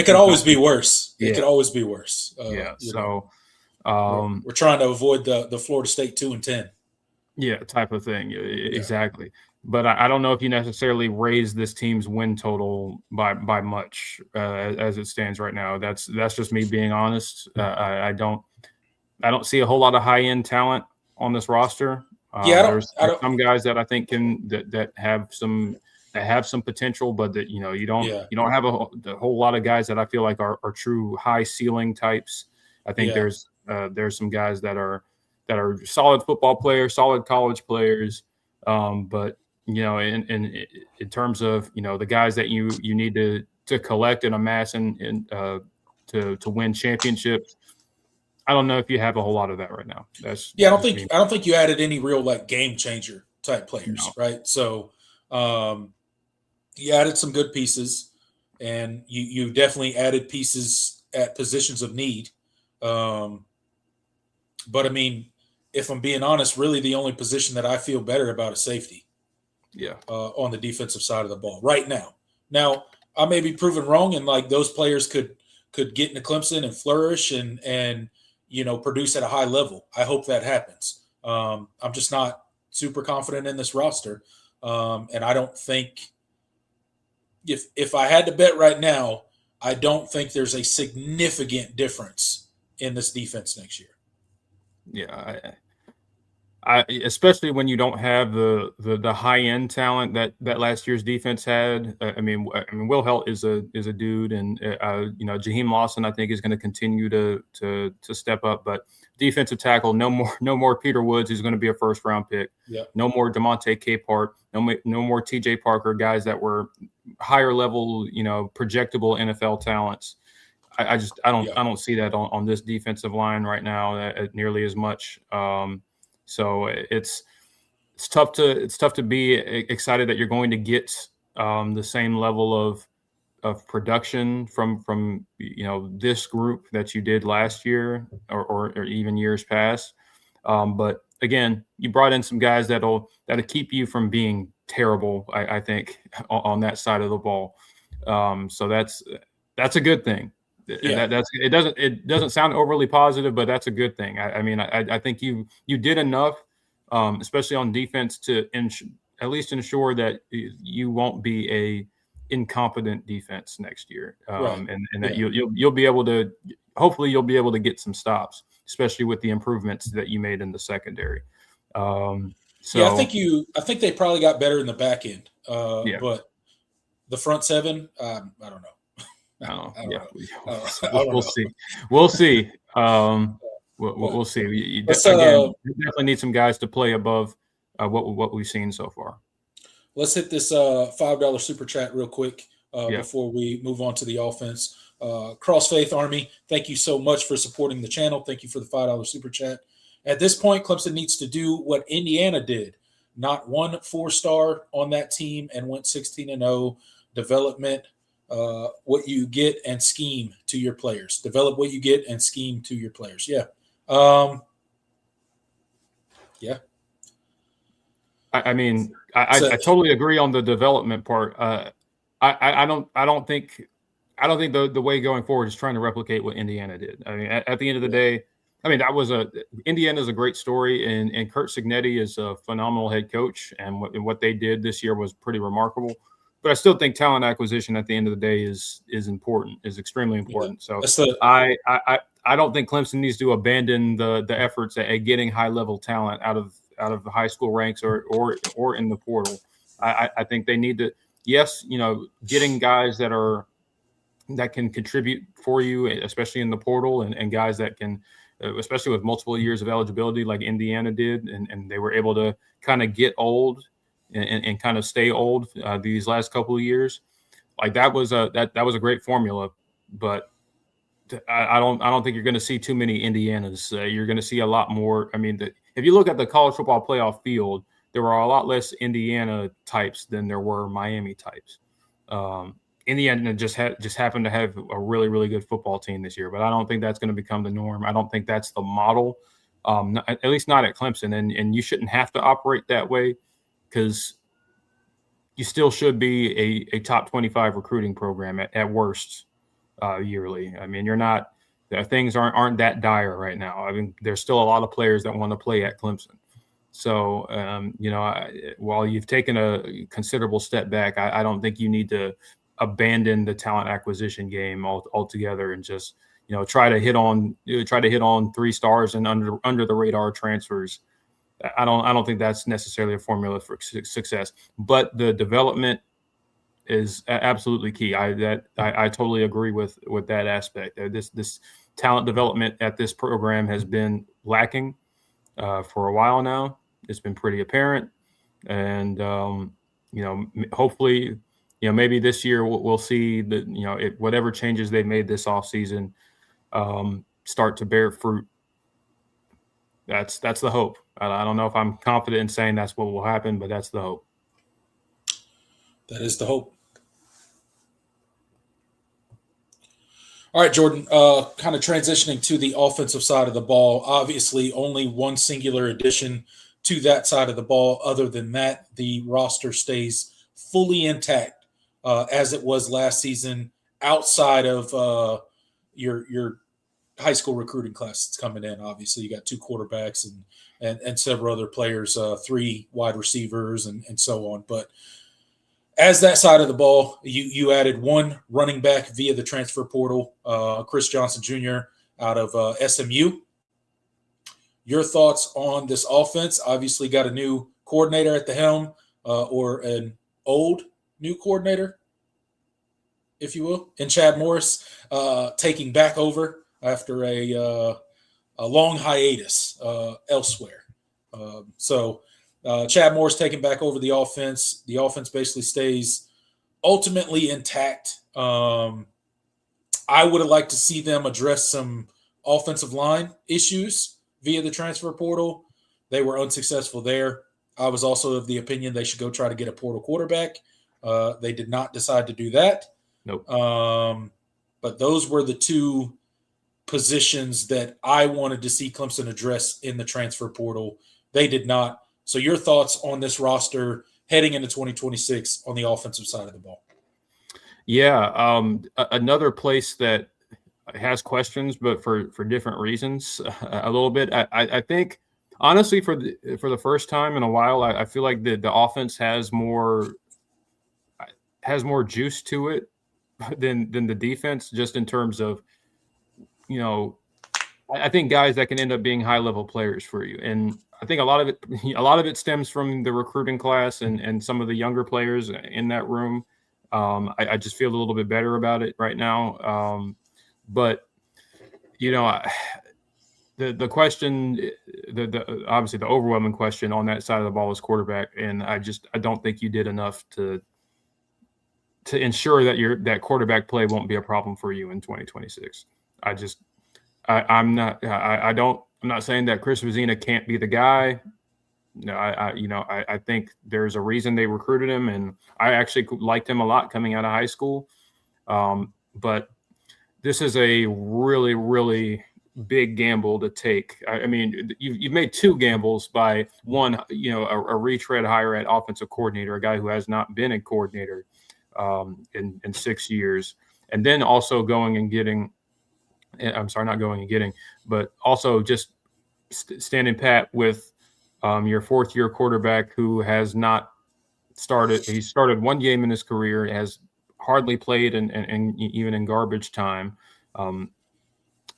could always be worse. It could always be worse. So we're trying to avoid the Florida State 2-10. Yeah, type of thing. Exactly. But I don't know if you necessarily raise this team's win total by much as it stands right now. That's just me being honest. I don't see a whole lot of high end talent on this roster. There's some guys that I think that have some potential, but that you don't have a whole lot of guys that I feel like are true high ceiling types. I think there's some guys that are solid football players, solid college players, but in terms of the guys that you need to collect and amass and to win championships, I don't know if you have a whole lot of that right now. I don't think you added any real game changer type players, right? So you added some good pieces, and you definitely added pieces at positions of need. But I mean, if I'm being honest, really the only position that I feel better about is safety. On the defensive side of the ball right now. Now I may be proven wrong, and those players could get into Clemson and flourish and produce at a high level. I hope that happens. I'm just not super confident in this roster, and I don't think if I had to bet right now, I don't think there's a significant difference in this defense next year. Yeah, I especially when you don't have the high end talent that last year's defense had. I mean, Will Helt is a dude, and Jaheim Lawson I think is going to continue to step up. But defensive tackle, no more Peter Woods, who's going to be a first round pick. Yeah. No more DeMonte Capehart. No more TJ Parker, guys that were higher level, projectable NFL talents. I don't see that on this defensive line right now nearly as much. So it's tough to be excited that you're going to get the same level of production from this group that you did last year or even years past. But again, you brought in some guys that'll keep you from being terrible, I think, on that side of the ball. So that's a good thing. It doesn't sound overly positive, but that's a good thing. I think you did enough, especially on defense, to at least ensure that you won't be a incompetent defense next year, and that you'll be able to, hopefully you'll be able to get some stops, especially with the improvements that you made in the secondary. I think they probably got better in the back end, but the front seven, I don't know. We'll see. We'll see. We'll see. You definitely need some guys to play above what we've seen so far. let's hit this $5 super chat real quick Yeah. before we move on to the offense. Crossfaith Army, thank you so much for supporting the channel. Thank you for the $5 super chat. At this point, Clemson needs to do what Indiana did. Not one 4-star on that team and went 16-0. Development, what you get and scheme to your players. Develop what you get and scheme to your players. Yeah. Yeah. I mean, I totally agree on the development part. I don't think the way going forward is trying to replicate what Indiana did. I mean, at the end of the day, I mean, Indiana's a great story, and Kurt Cignetti is a phenomenal head coach, and what they did this year was pretty remarkable. But I still think talent acquisition at the end of the day is important, is extremely important. Yeah. So I don't think Clemson needs to abandon the efforts at getting high level talent out of the high school ranks or in the portal. I think they need to, yes, getting guys that can contribute for you, especially in the portal, and guys that can, especially with multiple years of eligibility like Indiana did, and they were able to kind of get old and kind of stay old these last couple of years. Like that was a great formula, but I don't think you're going to see too many Indianas. You're going to see a lot more. I mean, if you look at the college football playoff field, there were a lot less Indiana types than there were Miami types. Indiana just happened to have a really, really good football team this year, but I don't think that's going to become the norm. I don't think that's the model, at least not at Clemson. And you shouldn't have to operate that way, because you still should be a top 25 recruiting program at worst yearly. I mean, things aren't that dire right now. I mean, there's still a lot of players that want to play at Clemson. So, while you've taken a considerable step back, I don't think you need to abandon the talent acquisition game altogether and just, try to hit on 3 stars and under the radar transfers. I don't think that's necessarily a formula for success, but the development is absolutely key. I totally agree with that aspect. This talent development at this program has been lacking for a while now. It's been pretty apparent, and hopefully, maybe this year we'll see that whatever changes they made this offseason start to bear fruit. That's the hope. I don't know if I'm confident in saying that's what will happen, but that's the hope. That is the hope. All right, Jordan, kind of transitioning to the offensive side of the ball. Obviously, only one singular addition to that side of the ball. Other than that, the roster stays fully intact as it was last season, outside of your high school recruiting class that's coming in. Obviously, you got 2 quarterbacks and several other players, 3 wide receivers and so on. But as that side of the ball, you added 1 running back via the transfer portal, Chris Johnson Jr. out of SMU. Your thoughts on this offense? Obviously got a new coordinator at the helm, or an old new coordinator, if you will, and Chad Morris taking back over after a long hiatus elsewhere. So Chad Morris taking back over the offense. The offense basically stays ultimately intact. I would have liked to see them address some offensive line issues via the transfer portal. They were unsuccessful there. I was also of the opinion they should go try to get a portal quarterback. They did not decide to do that. Nope. But those were the 2 positions that I wanted to see Clemson address in the transfer portal. They did not. So your thoughts on this roster heading into 2026 on the offensive side of the ball? Yeah, another place that has questions, but for different reasons, a little bit. I think, honestly, for the first time in a while, I feel like the offense has more juice to it than the defense, just in terms of, I think guys that can end up being high level players for you. And I think a lot of it stems from the recruiting class and some of the younger players in that room. I just feel a little bit better about it right now. But the question, the obviously the overwhelming question on that side of the ball is quarterback, and I don't think you did enough to ensure that that quarterback play won't be a problem for you in 2026. I'm not saying that Chris Vezina can't be the guy. No, I think there's a reason they recruited him, and I actually liked him a lot coming out of high school. But this is a really, really big gamble to take. I mean, you've made two gambles by one, a retread hire at offensive coordinator, a guy who has not been a coordinator in 6 years, and then also going and getting. I'm sorry, not going and getting, but also just standing pat with your fourth-year quarterback who has not started. He started one game in his career, has hardly played, and even in garbage time,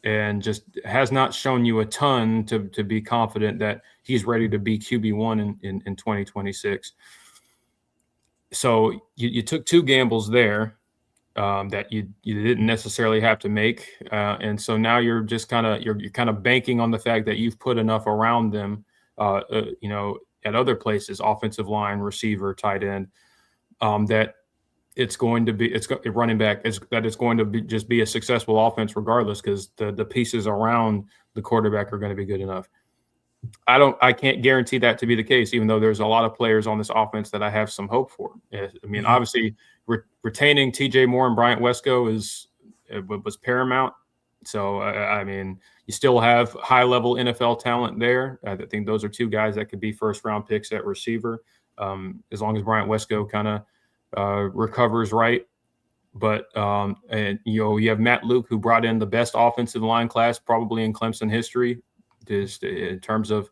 and just has not shown you a ton to be confident that he's ready to be QB1 in 2026. So you took two gambles there that you didn't necessarily have to make, and so now you're just kind of banking on the fact that you've put enough around them, at other places, offensive line, receiver, tight end, that it's going to be running back. It's going to be just be a successful offense regardless, because the pieces around the quarterback are going to be good enough. I can't guarantee that to be the case, even though there's a lot of players on this offense that I have some hope for. I mean, obviously, retaining TJ Moore and Bryant Wesco was paramount. So, I mean, you still have high-level NFL talent there. I think those are two guys that could be first-round picks at receiver, as long as Bryant Wesco kind of recovers right. But you have Matt Luke, who brought in the best offensive line class probably in Clemson history. Just in terms of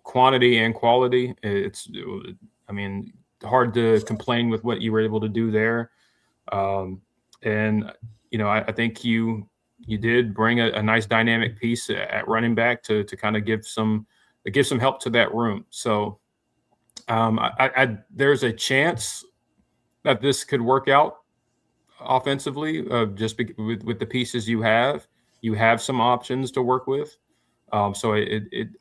quantity and quality, hard to complain with what you were able to do there. I think you did bring a nice dynamic piece at running back to kind of give some help to that room. So there's a chance that this could work out offensively, just with the pieces you have some options to work with. So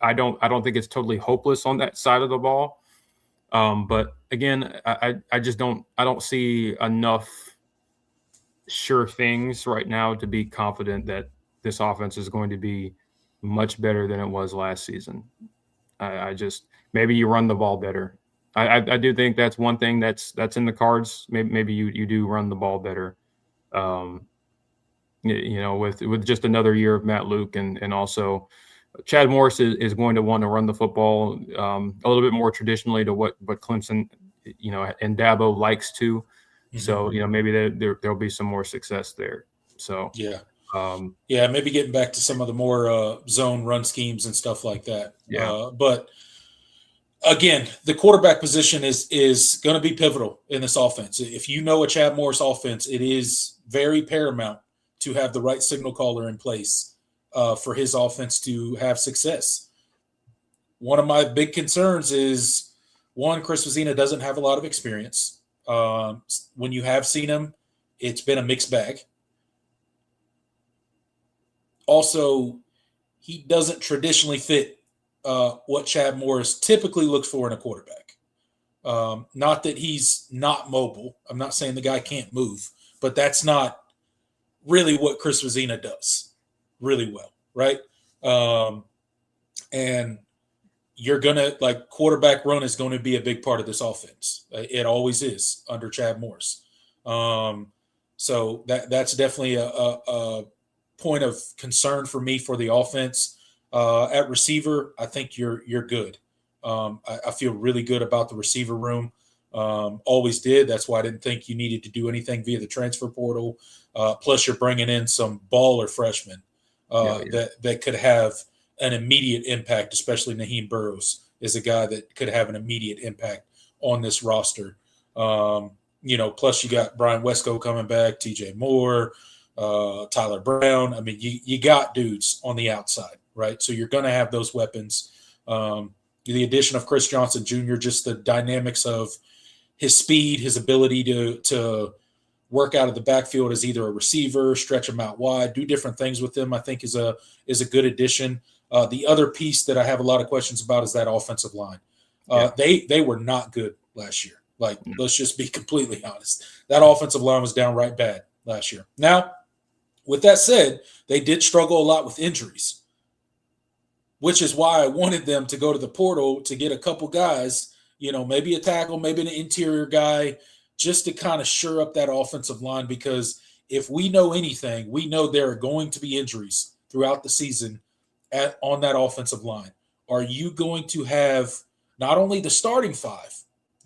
I don't think it's totally hopeless on that side of the ball. But again, I don't see enough sure things right now to be confident that this offense is going to be much better than it was last season. Maybe you run the ball better. I do think that's one thing that's in the cards. Maybe you do run the ball better. With just another year of Matt Luke, and also Chad Morris is going to want to run the football a little bit more traditionally to what Clemson, and Dabo likes to. Mm-hmm. So, maybe there'll be some more success there. So, maybe getting back to some of the more zone run schemes and stuff like that. Yeah. But again, the quarterback position is going to be pivotal in this offense. If you know a Chad Morris offense, it is very paramount to have the right signal caller in place for his offense to have success. One of my big concerns is, one, Chris Vezina doesn't have a lot of experience. When you have seen him, it's been a mixed bag. Also, he doesn't traditionally fit what Chad Morris typically looks for in a quarterback. Not that he's not mobile. I'm not saying the guy can't move, but that's not really what Chris Vezina does really well, right? And you're going to, quarterback run is going to be a big part of this offense. It always is under Chad Morris. So that's definitely a point of concern for me for the offense. At receiver, I think you're good. I feel really good about the receiver room. Always did. That's why I didn't think you needed to do anything via the transfer portal. Plus, you're bringing in some baller freshmen that could have an immediate impact, especially Naheem Burrows is a guy that could have an immediate impact on this roster. Plus you got Brian Wesco coming back, TJ Moore, Tyler Brown. I mean, you got dudes on the outside, right? So you're going to have those weapons. The addition of Chris Johnson Jr., just the dynamics of his speed, his ability to work out of the backfield as either a receiver, stretch them out wide, do different things with them, I think is a good addition. The other piece that I have a lot of questions about is that offensive line. They were not good last year. Like, let's just be completely honest. That offensive line was downright bad last year. Now, with that said, they did struggle a lot with injuries, which is why I wanted them to go to the portal to get a couple guys, maybe a tackle, maybe an interior guy, just to kind of shore up that offensive line. Because if we know anything, we know there are going to be injuries throughout the season on that offensive line. Are you going to have not only the starting five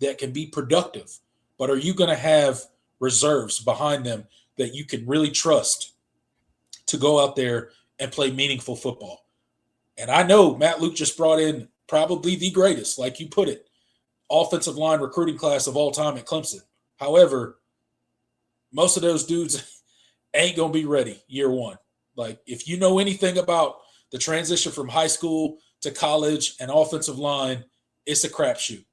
that can be productive, but are you going to have reserves behind them that you can really trust to go out there and play meaningful football? And I know Matt Luke just brought in probably the greatest, like you put it, offensive line recruiting class of all time at Clemson. However, most of those dudes ain't going to be ready year one. Like, if you know anything about the transition from high school to college and offensive line, it's a crapshoot.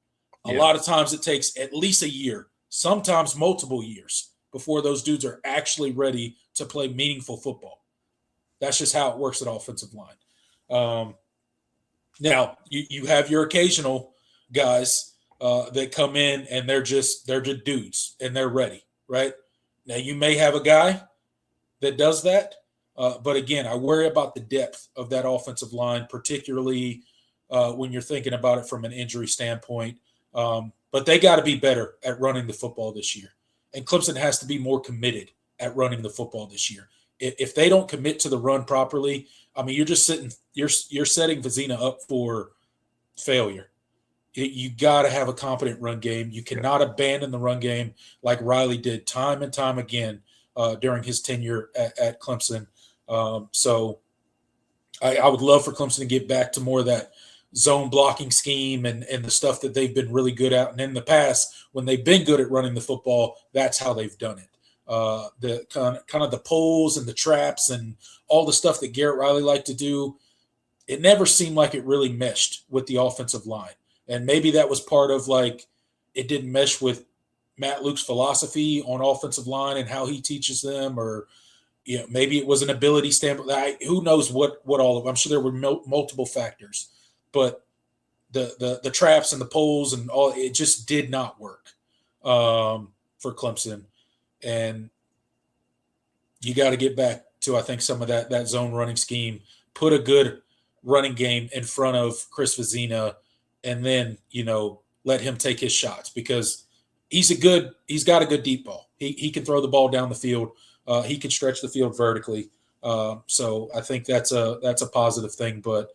A lot of times it takes at least a year, sometimes multiple years, before those dudes are actually ready to play meaningful football. That's just how it works at offensive line. Now, you have your occasional guys that come in and they're just dudes and they're ready, right? Now, you may have a guy that does that, but again, I worry about the depth of that offensive line, particularly when you're thinking about it from an injury standpoint. But they got to be better at running the football this year. And Clemson has to be more committed at running the football this year. If they don't commit to the run properly, I mean, you're setting Vizina up for failure. You got to have a competent run game. You cannot abandon the run game like Riley did time and time again during his tenure at Clemson. So I would love for Clemson to get back to more of that zone blocking scheme and the stuff that they've been really good at. And in the past, when they've been good at running the football, that's how they've done it. The kind of the pulls and the traps and all the stuff that Garrett Riley liked to do, it never seemed like it really meshed with the offensive line. And maybe that was part of, like, it didn't mesh with Matt Luke's philosophy on offensive line and how he teaches them, or maybe it was an ability standpoint. Who knows what all of them. I'm sure there were multiple factors, but the traps and the pulls and all, it just did not work for Clemson. And you got to get back to, I think, some of that zone running scheme, put a good running game in front of Chris Vizina, and then, let him take his shots, because he's got a good deep ball. He can throw the ball down the field. He can stretch the field vertically. So I think that's a positive thing. But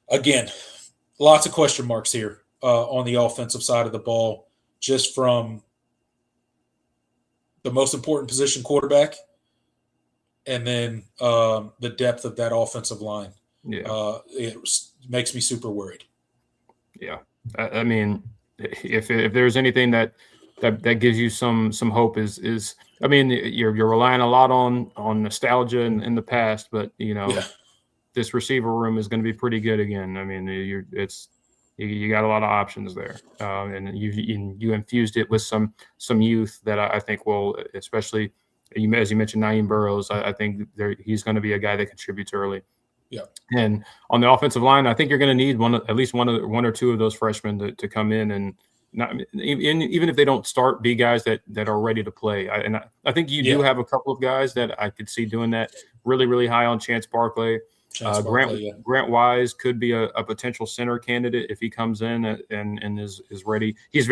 again, lots of question marks here on the offensive side of the ball, just from the most important position, quarterback, and then the depth of that offensive line. It makes me super worried. Yeah. I mean, if there's anything that gives you some hope is I mean, you're relying a lot on nostalgia in the past, but this receiver room is going to be pretty good again. I mean, you got a lot of options there, and you infused it with some youth that I think will, especially as you mentioned, Naeem Burrows. I think he's going to be a guy that contributes early. Yeah. And on the offensive line, I think you're going to need at least one or two of those freshmen to come in and not even if they don't start, be guys that are ready to play. I think you do have a couple of guys that I could see doing that. Really, really high on Chance Barkley. Grant Wise could be a potential center candidate if he comes in and is ready. He's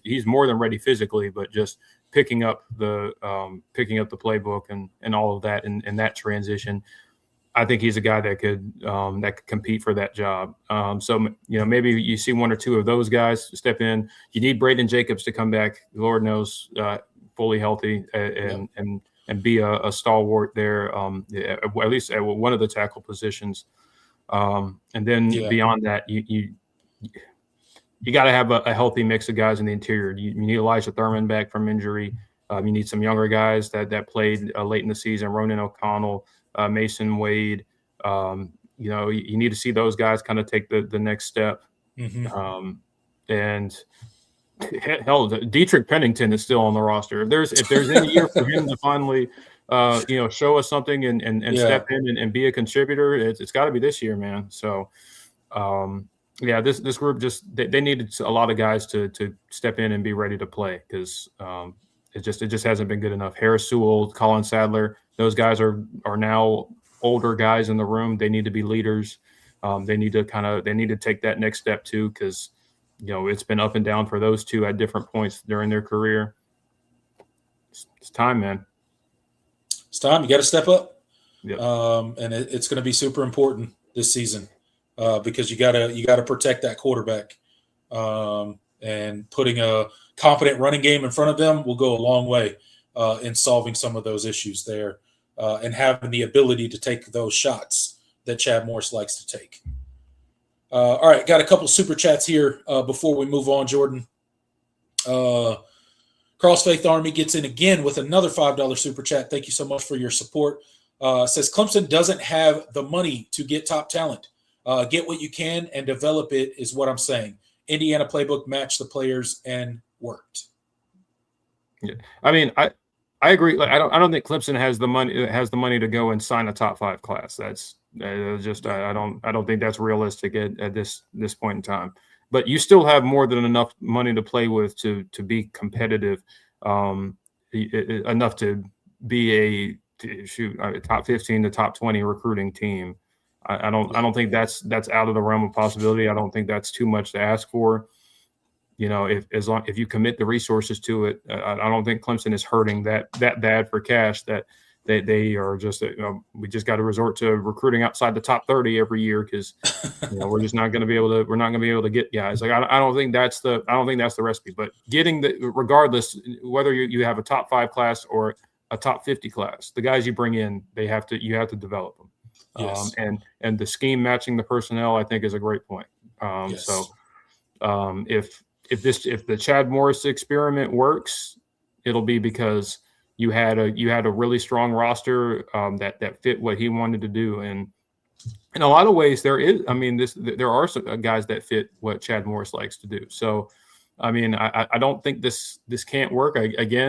he's more than ready physically, but just picking up the playbook and all of that and that transition. I think he's a guy that could compete for that job. So maybe you see one or two of those guys step in. You need Braden Jacobs to come back, Lord knows, fully healthy and be a stalwart there, at least at one of the tackle positions. And then beyond that, you got to have a healthy mix of guys in the interior. You need Elijah Thurman back from injury. You need some younger guys that played late in the season, Ronan O'Connell, Mason Wade. You need to see those guys kind of take the next step. Mm-hmm. And Hell, Dietrich Pennington is still on the roster. If there's any year for him to finally, show us something and step in and be a contributor, it's got to be this year, man. So, this group they needed a lot of guys to step in and be ready to play because it just hasn't been good enough. Harris Sewell, Colin Sadler, those guys are now older guys in the room. They need to be leaders. They need to take that next step too because it's been up and down for those two at different points during their career. It's time, man. It's time. You got to step up. Yep. And it's going to be super important this season because you got to protect that quarterback. And putting a competent running game in front of them will go a long way in solving some of those issues there and having the ability to take those shots that Chad Morris likes to take. All right, got a couple super chats here before we move on, Jordan. Crossfaith Army gets in again with another $5 super chat. Thank you so much for your support. Says Clemson doesn't have the money to get top talent. Get what you can and develop it is what I'm saying. Indiana playbook matched the players and worked. Yeah, I mean, I agree. Like, I don't think Clemson has the money to go and sign a top 5 class. That's just I don't think that's realistic at this point in time. But you still have more than enough money to play with to be competitive, enough to be a top 15 to top 20 recruiting team. I don't think that's out of the realm of possibility. I don't think that's too much to ask for. If you commit the resources to it, I don't think Clemson is hurting that bad for cash that they are just we just got to resort to recruiting outside the top 30 every year because we're just not going to be able to get guys. Like I don't think that's the recipe. But getting regardless whether you have a top 5 class or a top 50 class, the guys you bring in you have to develop them. Yes. And the scheme matching the personnel I think is a great point. Yes. So if the Chad Morris experiment works, it'll be because you had a really strong roster that fit what he wanted to do, and in a lot of ways there are some guys that fit what Chad Morris likes to do. So, I mean, I don't think this can't work. I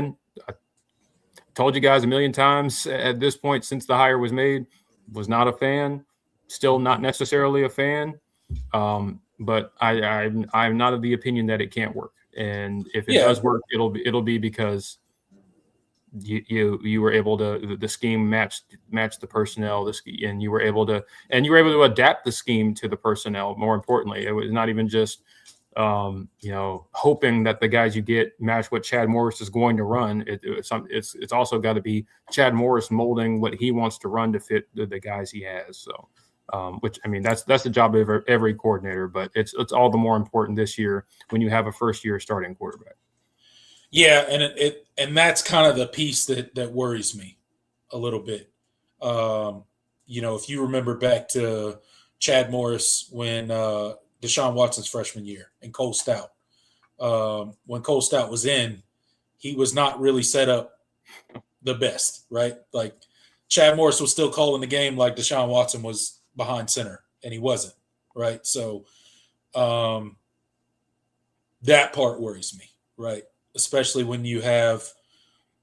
told you guys a million times at this point since the hire was made, was not a fan, still not necessarily a fan. But I'm not of the opinion that it can't work. And if it does work, it'll be because you were able to the scheme match the personnel, and you were able to adapt the scheme to the personnel. More importantly, it was not even just hoping that the guys you get match what Chad Morris is going to run. It's also got to be Chad Morris molding what he wants to run to fit the guys he has. So. Which I mean, that's the job of every coordinator, but it's all the more important this year when you have a first-year starting quarterback. Yeah, and that's kind of the piece that worries me a little bit. If you remember back to Chad Morris when Deshaun Watson's freshman year and Cole Stout, when Cole Stout was in, he was not really set up the best, right? Like Chad Morris was still calling the game like Deshaun Watson was behind center, and he wasn't, right? So that part worries me, right? Especially when you have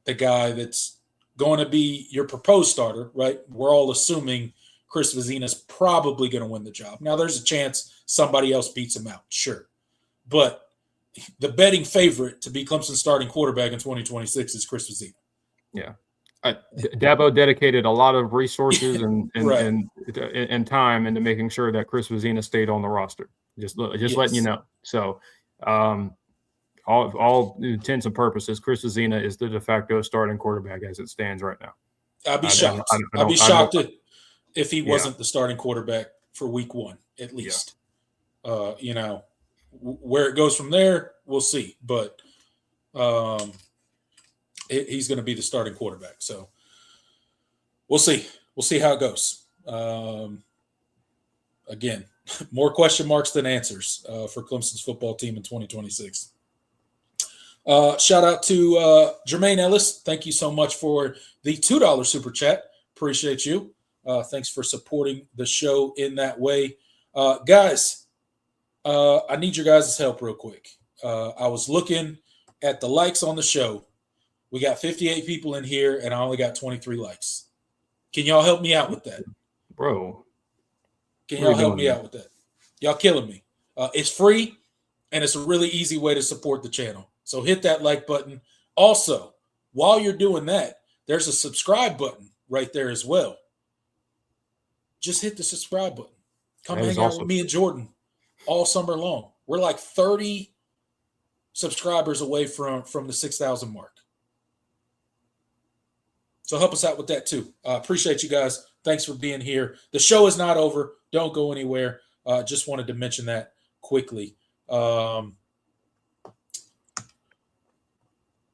the guy that's going to be your proposed starter, right? We're all assuming Chris Vizina's probably going to win the job. Now, there's a chance somebody else beats him out, sure. But the betting favorite to be Clemson's starting quarterback in 2026 is Chris Vizina. Yeah. Dabo dedicated a lot of resources and time into making sure that Chris Vizina stayed on the roster. Just letting you know. So, all intents and purposes, Chris Vizina is the de facto starting quarterback as it stands right now. I'd be shocked. I'd be shocked if he wasn't the starting quarterback for Week 1 at least. Yeah. Where it goes from there, we'll see. But he's going to be the starting quarterback. So we'll see. We'll see how it goes. Again, more question marks than answers for Clemson's football team in 2026. Shout out to Jermaine Ellis. Thank you so much for the $2 super chat. Appreciate you. Thanks for supporting the show in that way. Guys, I need your guys' help real quick. I was looking at the likes on the show. We got 58 people in here, and I only got 23 likes. Can y'all help me out with that? Bro. Can y'all help me out with that? Y'all killing me. It's free, and it's a really easy way to support the channel. So hit that like button. Also, while you're doing that, there's a subscribe button right there as well. Just hit the subscribe button. Come hang out with me and Jordan all summer long. We're like 30 subscribers away from the 6,000 mark. So help us out with that too. Appreciate you guys. Thanks for being here. The show is not over. Don't go anywhere. Just wanted to mention that quickly.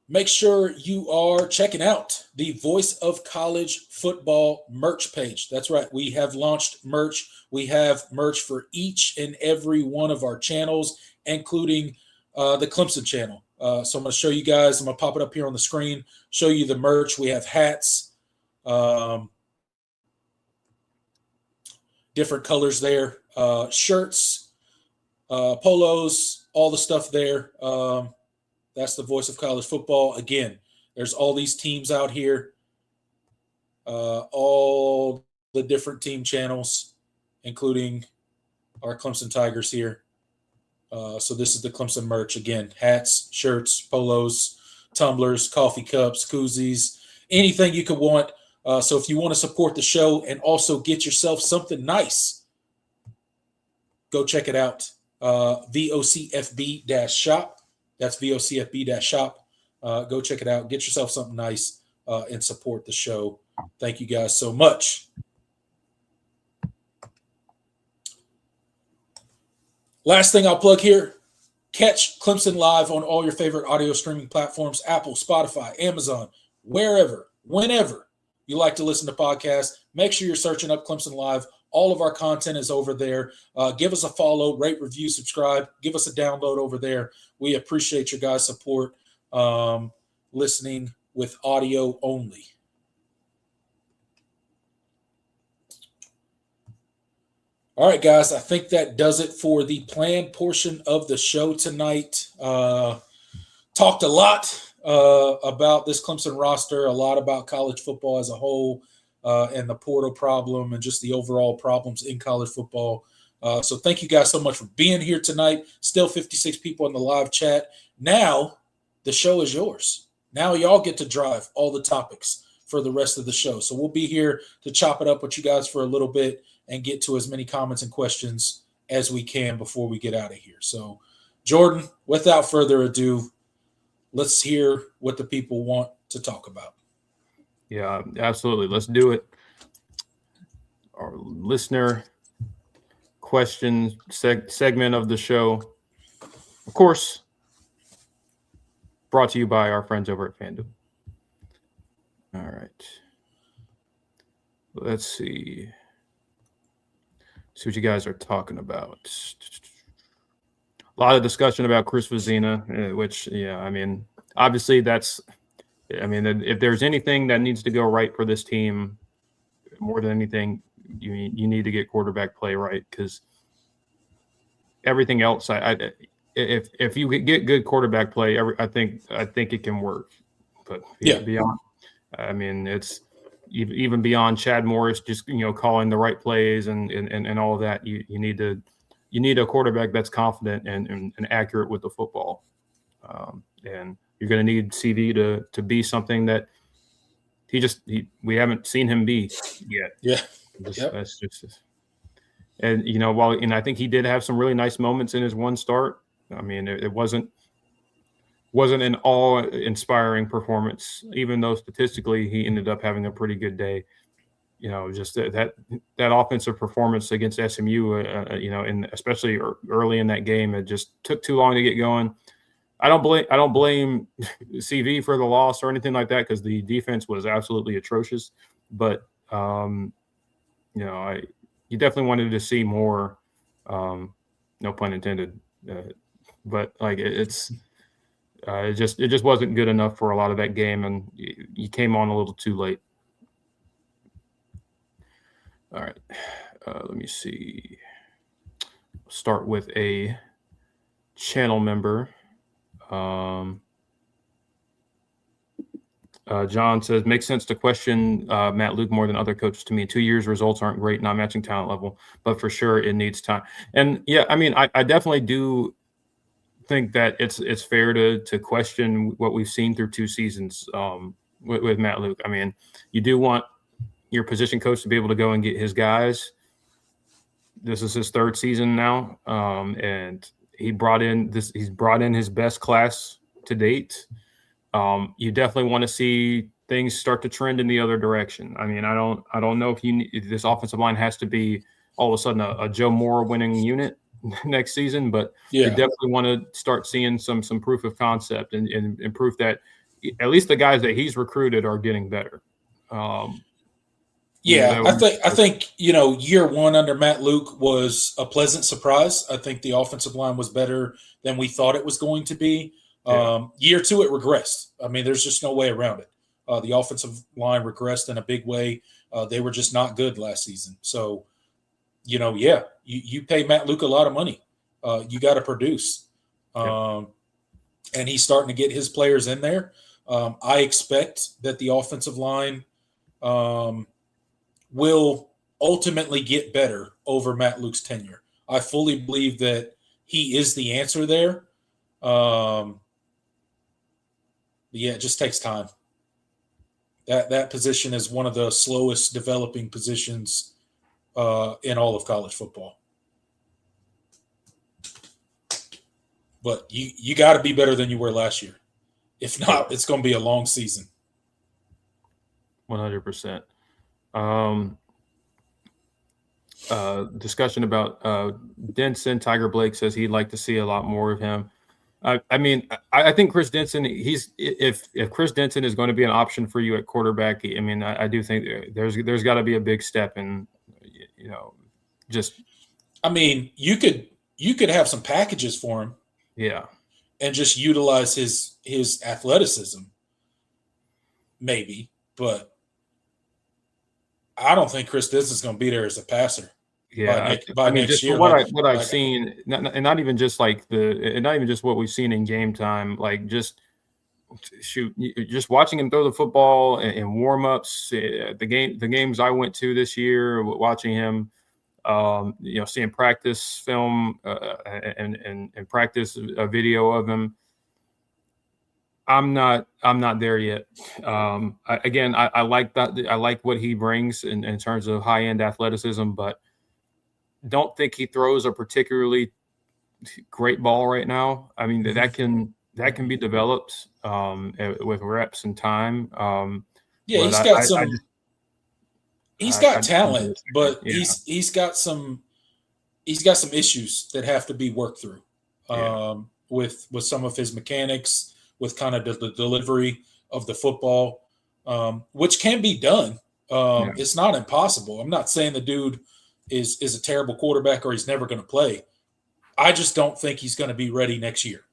Make sure you are checking out the Voice of College Football merch page. That's right. We have launched merch. We have merch for each and every one of our channels, including the Clemson channel. So I'm going to show you guys. I'm going to pop it up here on the screen, show you the merch. We have hats, different colors there, shirts, polos, all the stuff there. That's the Voice of College Football. Again, there's all these teams out here, all the different team channels, including our Clemson Tigers here. So this is the Clemson merch. Again, hats, shirts, polos, tumblers, coffee cups, koozies, anything you could want. So if you want to support the show and also get yourself something nice, go check it out. VOCFB-shop. That's VOCFB-shop. Go check it out. Get yourself something nice and support the show. Thank you guys so much. Last thing I'll plug here, catch Clemson live on all your favorite audio streaming platforms, Apple, Spotify, Amazon, wherever, whenever you like to listen to podcasts. Make sure you're searching up Clemson Live. All of our content is over there. Give us a follow, rate, review, subscribe. Give us a download over there. We appreciate your guys' support listening with audio only. All right, guys, I think that does it for the planned portion of the show tonight. Talked a lot about this Clemson roster, a lot about college football as a whole, and the portal problem and just the overall problems in college football. So thank you guys so much for being here tonight. Still 56 people in the live chat. Now the show is yours. Now y'all get to drive all the topics for the rest of the show. So we'll be here to chop it up with you guys for a little bit and get to as many comments and questions as we can before we get out of here. So, Jordan, without further ado, let's hear what the people want to talk about. Yeah, absolutely. Let's do it. Our listener question segment of the show, of course, brought to you by our friends over at FanDuel. All right. Let's see what you guys are talking about. A lot of discussion about Chris Vezina, which, yeah, I mean, obviously if there's anything that needs to go right for this team, more than anything, you need to get quarterback play right, because everything else, if you get good quarterback play, I think it can work. But beyond, I mean, it's even beyond Chad Morris, just calling the right plays and all of that. You need a quarterback that's confident and accurate with the football, and you're going to need CV to be something that we haven't seen him be yet. Yeah, that's just. And I think he did have some really nice moments in his one start. I mean, it wasn't an awe-inspiring performance, even though statistically he ended up having a pretty good day. Just that offensive performance against SMU, and especially early in that game, it just took too long to get going. I don't blame CV for the loss or anything like that, because the defense was absolutely atrocious. But you definitely wanted to see more. No pun intended. But like it just wasn't good enough for a lot of that game, and you came on a little too late. All right, let me see. Start with a channel member. John says, makes sense to question Matt Luke more than other coaches to me. 2 years results aren't great, not matching talent level, but for sure it needs time. And yeah, I mean, I definitely do think that it's fair to question what we've seen through 2 seasons with Matt Luke. I mean, you do want your position coach to be able to go and get his guys. This is his 3rd season now, and he's brought in his best class to date. You definitely want to see things start to trend in the other direction. I mean, I don't know if this offensive line has to be all of a sudden a Joe Moore winning unit next season, but you definitely want to start seeing some proof of concept and proof that at least the guys that he's recruited are getting better. I think year 1 under Matt Luke was a pleasant surprise. I think the offensive line was better than we thought it was going to be. Year 2, it regressed. I mean, there's just no way around it. The offensive line regressed in a big way. They were just not good last season. So, you pay Matt Luke a lot of money. You got to produce. And he's starting to get his players in there. I expect that the offensive line will ultimately get better over Matt Luke's tenure. I fully believe that he is the answer there. It just takes time. That position is one of the slowest developing positions in all of college football. But you got to be better than you were last year. If not, it's going to be a long season. 100%. Discussion about Denson. Tiger Blake says he'd like to see a lot more of him. I mean, I think Chris Denson. If Chris Denson is going to be an option for you at quarterback, I mean, I do think there's got to be a big step in, just. I mean, you could have some packages for him, and just utilize his athleticism, maybe, but I don't think Chris Denson's going to be there as a passer. By next year. What I've seen, and not even just what we've seen in game time, like just watching him throw the football in warm-ups, the games I went to this year, watching him, seeing practice film and practice a video of him. I'm not there yet. I like that. I like what he brings in terms of high-end athleticism, but don't think he throws a particularly great ball right now. I mean, that can be developed with reps and time. He's got talent, but he's got some issues that have to be worked through with some of his mechanics, with kind of the delivery of the football, which can be done. It's not impossible. I'm not saying the dude is a terrible quarterback or he's never going to play. I just don't think he's going to be ready next year.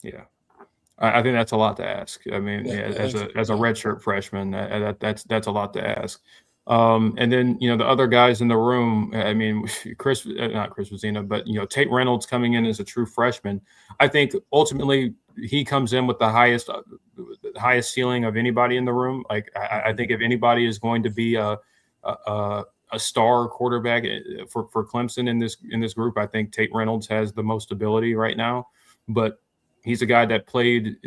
Yeah. I think that's a lot to ask. I mean, as a redshirt freshman, that's a lot to ask. And then, the other guys in the room, I mean, not Chris Vizina, but, Tate Reynolds coming in as a true freshman. I think ultimately he comes in with the highest ceiling of anybody in the room. Like, I think if anybody is going to be a star quarterback for Clemson in this group, I think Tate Reynolds has the most ability right now. But he's a guy that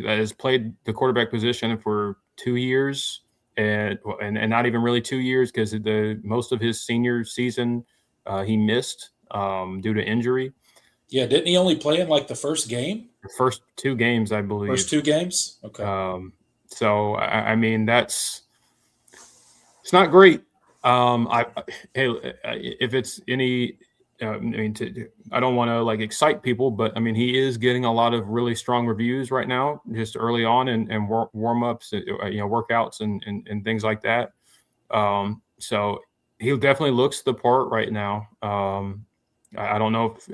has played the quarterback position for 2 years, and not even really 2 years, because most of his senior season he missed due to injury. Yeah, didn't he only play in like the first game? The first 2 games, I believe. First 2 games? Okay. So I mean, it's not great. If it's any, I don't want to excite people, but I mean, he is getting a lot of really strong reviews right now, just early on and warm-ups, workouts and things like that. So he definitely looks the part right now. I don't know if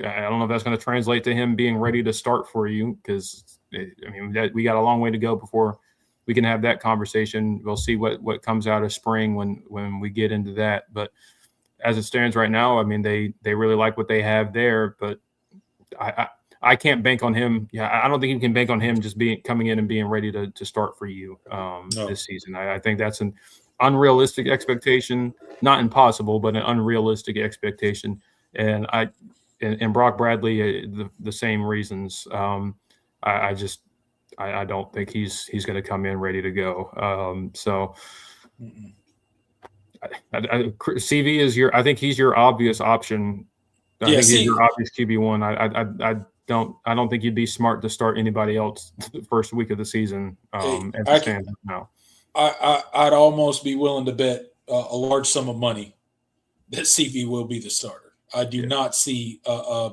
that's going to translate to him being ready to start for you, because we got a long way to go before we can have that conversation. We'll see what comes out of spring when we get into that. But as it stands right now, I mean, they really like what they have there. But I can't bank on him. Yeah, I don't think you can bank on him just coming in and being ready to start for you this season. I think that's an unrealistic expectation, not impossible, but an unrealistic expectation. And and Brock Bradley, the same reasons. I don't think he's going to come in ready to go. CV is I think he's your obvious option. I think he's your obvious QB1. I don't think you'd be smart to start anybody else the first week of the season. I'd almost be willing to bet a large sum of money that CV will be the starter. I do not see a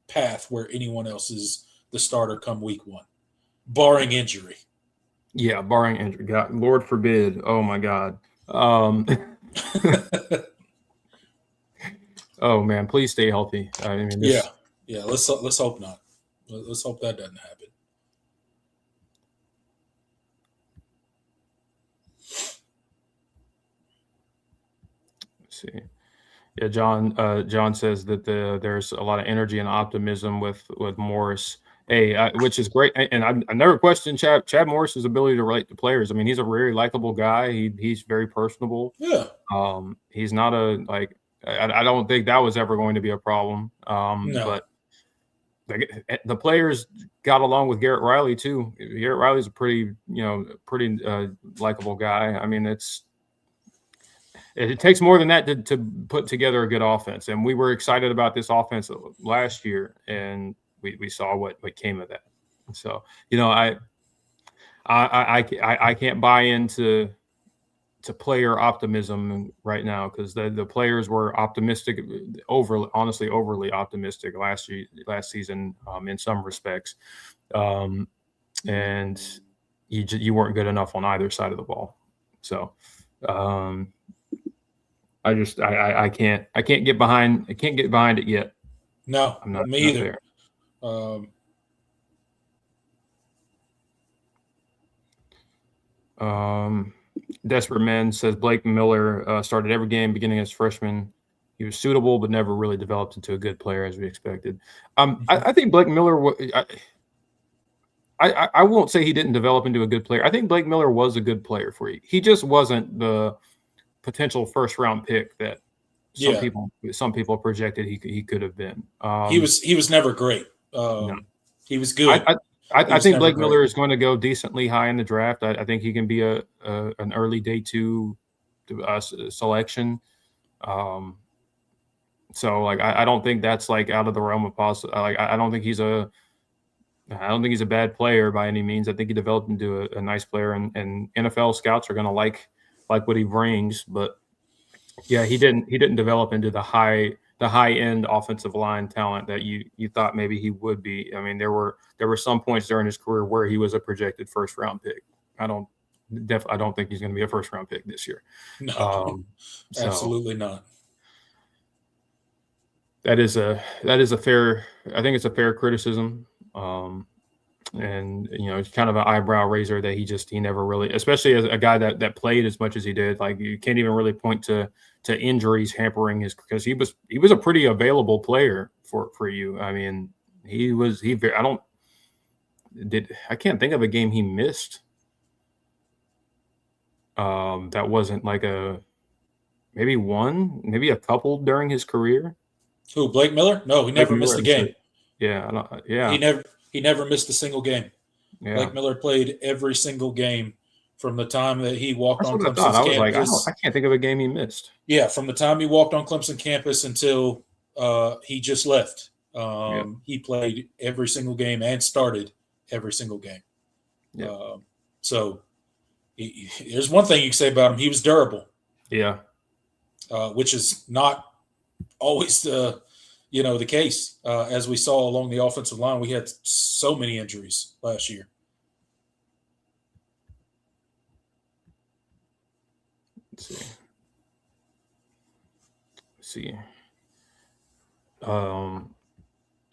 path where anyone else is the starter come week 1, barring injury. Yeah, barring injury. God, Lord forbid. Oh my God. Oh man, please stay healthy. I mean, yeah. Let's hope not. Let's hope that doesn't happen. Let's see. Yeah, John says that there's a lot of energy and optimism with Morris. Which is great, and I never questioned Chad Morris's ability to relate to players. I mean, he's a very likable guy. He's very personable. Yeah. He's not I don't think that was ever going to be a problem. No. But the players got along with Garrett Riley too. Garrett Riley's a pretty likable guy. I mean, it takes more than that to put together a good offense. And we were excited about this offense last year, and we saw what came of that. So, I can't buy into player optimism right now, because the players were optimistic, overly optimistic last season in some respects, and you weren't good enough on either side of the ball. So I can't get behind it yet. No, I'm not, me either. Desperate Men says Blake Miller started every game beginning as freshman. He was suitable, but never really developed into a good player as we expected. I think Blake Miller. I won't say he didn't develop into a good player. I think Blake Miller was a good player for you. He just wasn't the potential first-round pick that some people projected he could have been. He was never great. No. He was good. I think Blake Miller is going to go decently high in the draft. I think he can be an early day 2 selection. So I don't think that's out of the realm of possible. I don't think he's a bad player by any means. I think he developed into a nice player, and NFL scouts are going to like what he brings. But yeah, he didn't develop into the high end offensive line talent that you thought maybe he would be. I mean, there were some points during his career where he was a projected first round pick. I don't think he's going to be a first round pick this year. No, absolutely not. That is a fair. I think it's a fair criticism. And it's kind of an eyebrow raiser that he never really, especially as a guy that played as much as he did. You can't even really point to injuries hampering his, because he was a pretty available player for you. I mean, I can't think of a game he missed. That wasn't maybe a couple during his career. Who, Blake Miller? No, he never missed a game. Yeah. He never missed a single game. Yeah. Blake Miller played every single game from the time that he walked on Clemson's campus. I can't think of a game he missed. Yeah, from the time he walked on Clemson campus until he just left. He played every single game and started every single game. Yeah. So there's one thing you can say about him. He was durable. Yeah. Which is not always the case. As we saw along the offensive line, we had so many injuries last year. Let's see.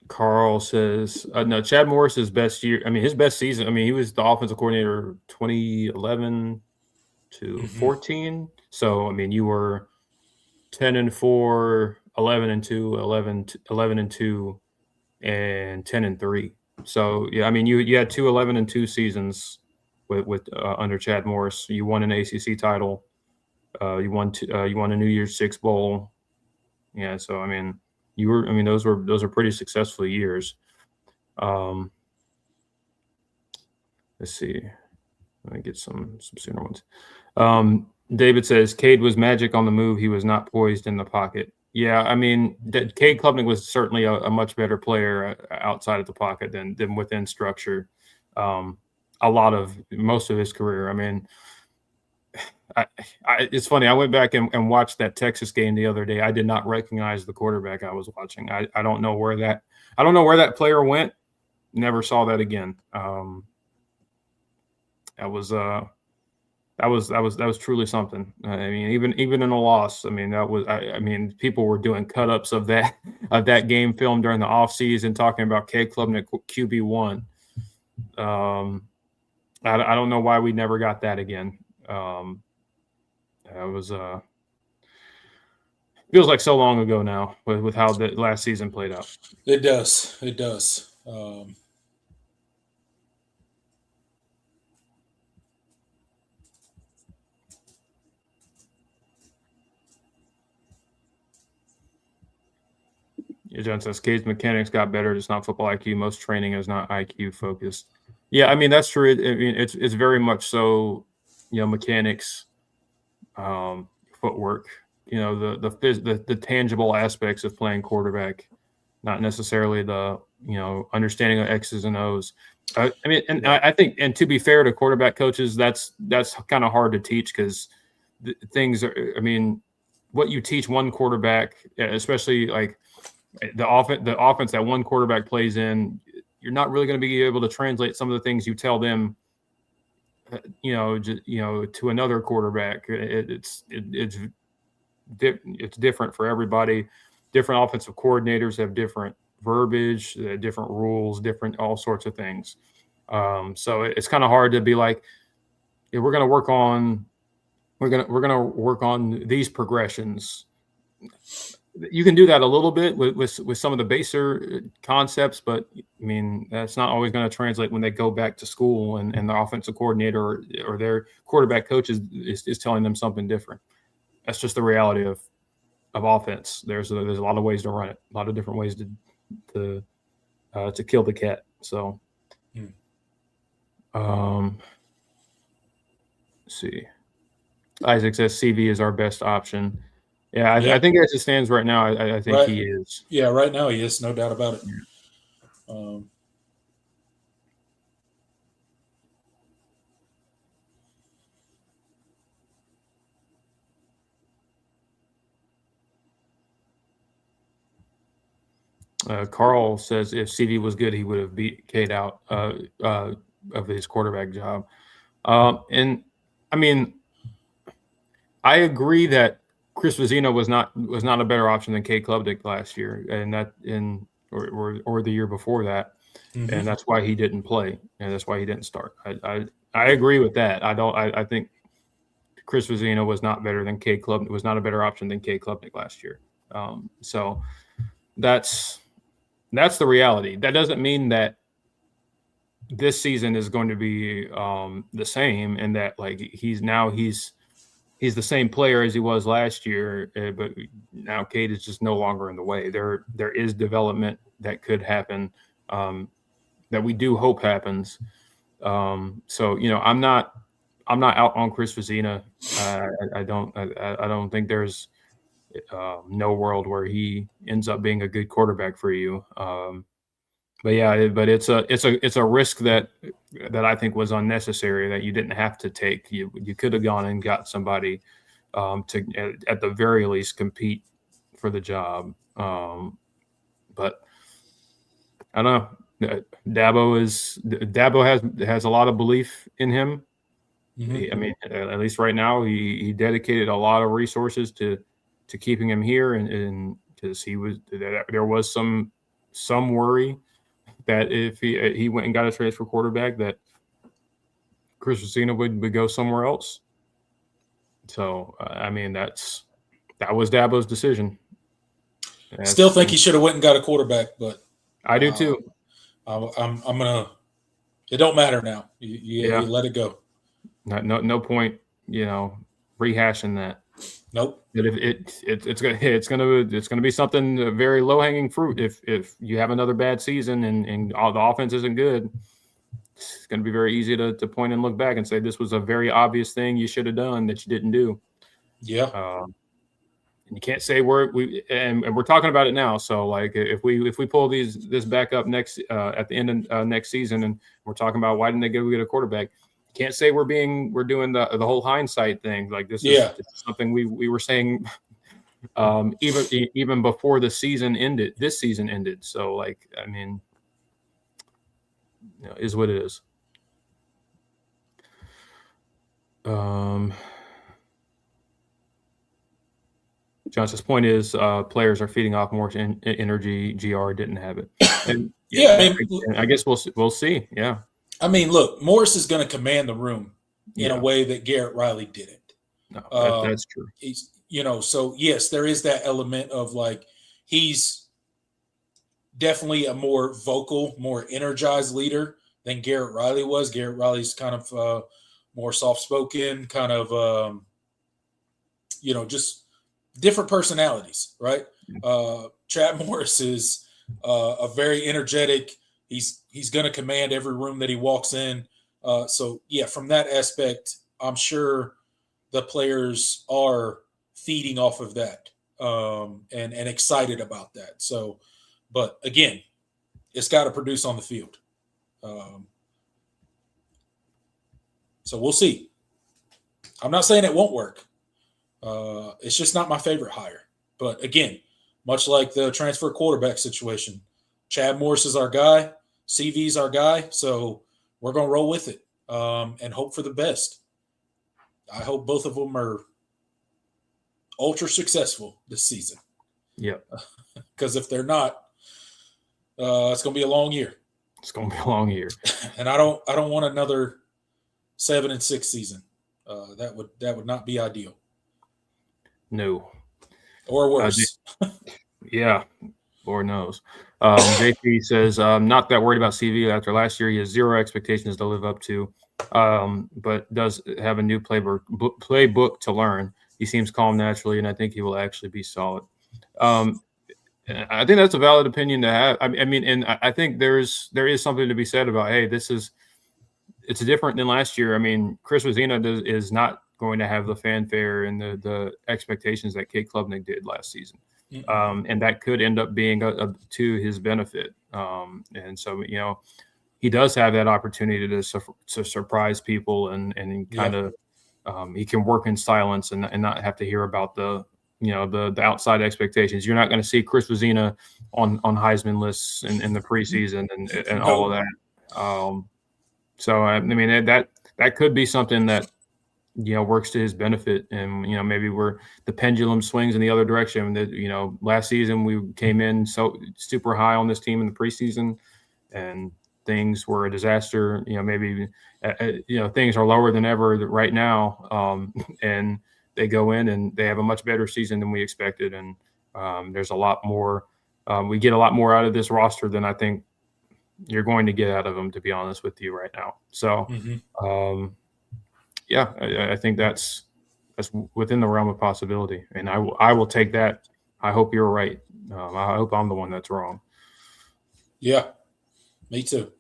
Carl says, no, Chad Morris's best year. I mean, his best season. I mean, he was the offensive coordinator 2011 to 14. So, I mean, you were 10-4, 11-2, 11-2 and 10-3. So yeah, I mean, you had 2 11-2 seasons with under Chad Morris. You won an ACC title. You won a New Year's Six bowl. Yeah, so I mean, those are pretty successful years. Let's see. Let me get some sooner ones. David says Cade was magic on the move. He was not poised in the pocket. Yeah, I mean, Cade Klubnik was certainly a much better player outside of the pocket than within structure. Most of his career. I mean, it's funny. I went back and watched that Texas game the other day. I did not recognize the quarterback I was watching. I don't know where that player went. Never saw that again. That was truly something. I mean, even in a loss, I mean, people were doing cut-ups of that game film during the offseason, talking about Cade Klubnik QB1. I don't know why we never got that again. Feels like so long ago now with how the last season played out. It does. John says Cade's mechanics got better. It's not football IQ. Most training is not IQ focused. Yeah, I mean, that's true. I mean, it's very much so, mechanics, footwork, the tangible aspects of playing quarterback, not necessarily the, understanding of X's and O's. I mean, and I think, and to be fair to quarterback coaches, that's kind of hard to teach because things are, I mean, what you teach one quarterback, especially like the offense that one quarterback plays in, you're not really going to be able to translate some of the things you tell them, to another quarterback. It's different for everybody. Different offensive coordinators have different verbiage, different rules, different all sorts of things. So it's kind of hard to be like, yeah, we're going to work on these progressions. You can do that a little bit with some of the baser concepts, but I mean, that's not always going to translate when they go back to school and the offensive coordinator or their quarterback coach is telling them something different. That's just the reality of offense. There's a lot of ways to run it, a lot of different ways to kill the cat. So, let's see. Isaac says CV is our best option. Yeah, I think as it stands right now, I think he is. Yeah, right now he is, no doubt about it. Carl says if CV was good, he would have beat Cade out of his quarterback job. And I mean, I agree that Chris Vizino was not a better option than Cade Klubnik last year, and or the year before that, and that's why he didn't play, and that's why he didn't start. I agree with that. I think Chris Vizino was not better than Cade Klubnik. Was not a better option than Cade Klubnik last year. So that's the reality. That doesn't mean that this season is going to be the same, and that like he's the same player as he was last year, but now Cade is just no longer in the way. There is development that could happen, that we do hope happens. So I'm not out on Chris Vizina. I don't think there's no world where he ends up being a good quarterback for you. But it's a risk that I think was unnecessary, that you didn't have to take. You could have gone and got somebody to at the very least compete for the job. But I don't know. Dabo has a lot of belief in him. I mean, at least right now, he dedicated a lot of resources to keeping him here, and because there was some worry that if he went and got a transfer quarterback, that Chris Vizina would go somewhere else. So I mean, that was Dabo's decision. Still think he should have went and got a quarterback, but I do too. I'm gonna. It don't matter now. You let it go. No point, rehashing that. Nope. But if it's gonna be something very low hanging fruit. If you have another bad season and all the offense isn't good, it's gonna be very easy to point and look back and say this was a very obvious thing you should have done that you didn't do. Yeah. And you can't say and we're talking about it now. So like if we pull this back up next at the end of next season and we're talking about why didn't they go get a quarterback, you can't say we're doing the whole hindsight thing. Like this is something we were saying even before this season ended. So like I mean, is what it is. Johnson's point is players are feeding off more energy. GR didn't have it. And, I guess we'll see. Yeah. I mean, look, Morris is going to command the room in a way that Garrett Riley didn't. No, that's true. He's, so yes, there is that element of like he's definitely a more vocal, more energized leader than Garrett Riley was. Garrett Riley's kind of more soft-spoken, kind of, just different personalities, right? Chad Morris is a very energetic. He's going to command every room that he walks in. So yeah, from that aspect, I'm sure the players are feeding off of that and excited about that. So, but again, it's got to produce on the field. So we'll see. I'm not saying it won't work. It's just not my favorite hire. But again, much like the transfer quarterback situation, Chad Morris is our guy. CV's our guy. So we're going to roll with it and hope for the best. I hope both of them are ultra successful this season. Yeah. Because if they're not, it's going to be a long year. It's going to be a long year. And I don't want another 7-6 season. That would not be ideal. No. Or worse. Yeah. Lord knows. JP says, not that worried about CV after last year. He has zero expectations to live up to, but does have a new playbook to learn. He seems calm naturally, and I think he will actually be solid. I think that's a valid opinion to have. I mean, and I think there is something to be said about, hey, it's different than last year. I mean, Chris Wazina is not going to have the fanfare and the expectations that Kate Klubnik did last season. And that could end up being to his benefit. And so, he does have that opportunity to surprise people and kind of he can work in silence and not have to hear about the outside expectations. You're not going to see Chris Wazina on Heisman lists in the preseason and all of that. So, I mean, that could be something that, works to his benefit. And, maybe the pendulum swings in the other direction. That, last season we came in so super high on this team in the preseason and things were a disaster. Maybe, things are lower than ever right now. And they go in and they have a much better season than we expected. And there's a lot more, we get a lot more out of this roster than I think you're going to get out of them, to be honest with you right now. So, I think that's within the realm of possibility, and I will take that. I hope you're right. I hope I'm the one that's wrong. Yeah, me too.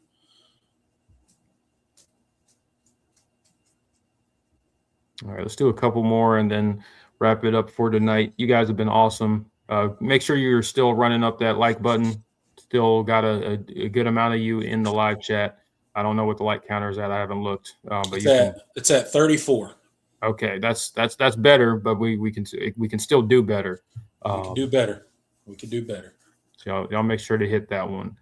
All right, let's do a couple more and then wrap it up for tonight. You guys have been awesome. Make sure you're still running up that like button. Still got a good amount of you in the live chat. I don't know what the like counter is at. I haven't looked, but it's at 34. Okay, that's better, but we can still do better. We can do better. We can do better. So y'all make sure to hit that one.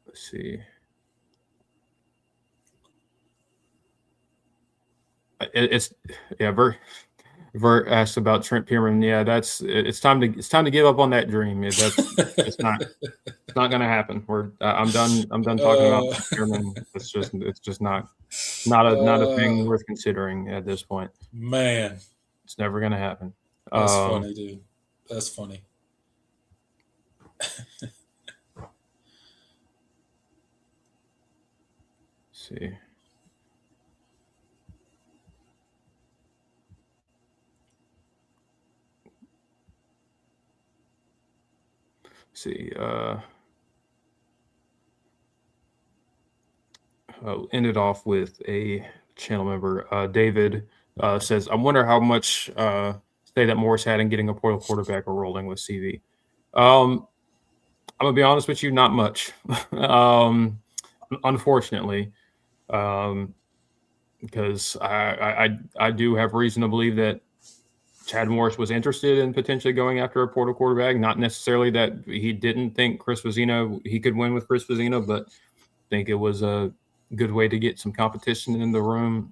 Let's see. Vert asked about Trent Pierman. Yeah, it's time to give up on that dream. It's not going to happen. I'm done talking about Pierman. It's just not a thing worth considering at this point. Man, it's never going to happen. That's funny, dude. That's funny. See. See. Ended off with a channel member. David says, "I wonder how much say that Morris had in getting a portal quarterback or rolling with CV." I'm gonna be honest with you, not much. Unfortunately, because I do have reason to believe that Chad Morris was interested in potentially going after a portal quarterback. Not necessarily that he didn't think he could win with Chris Vizina, but I think it was a good way to get some competition in the room.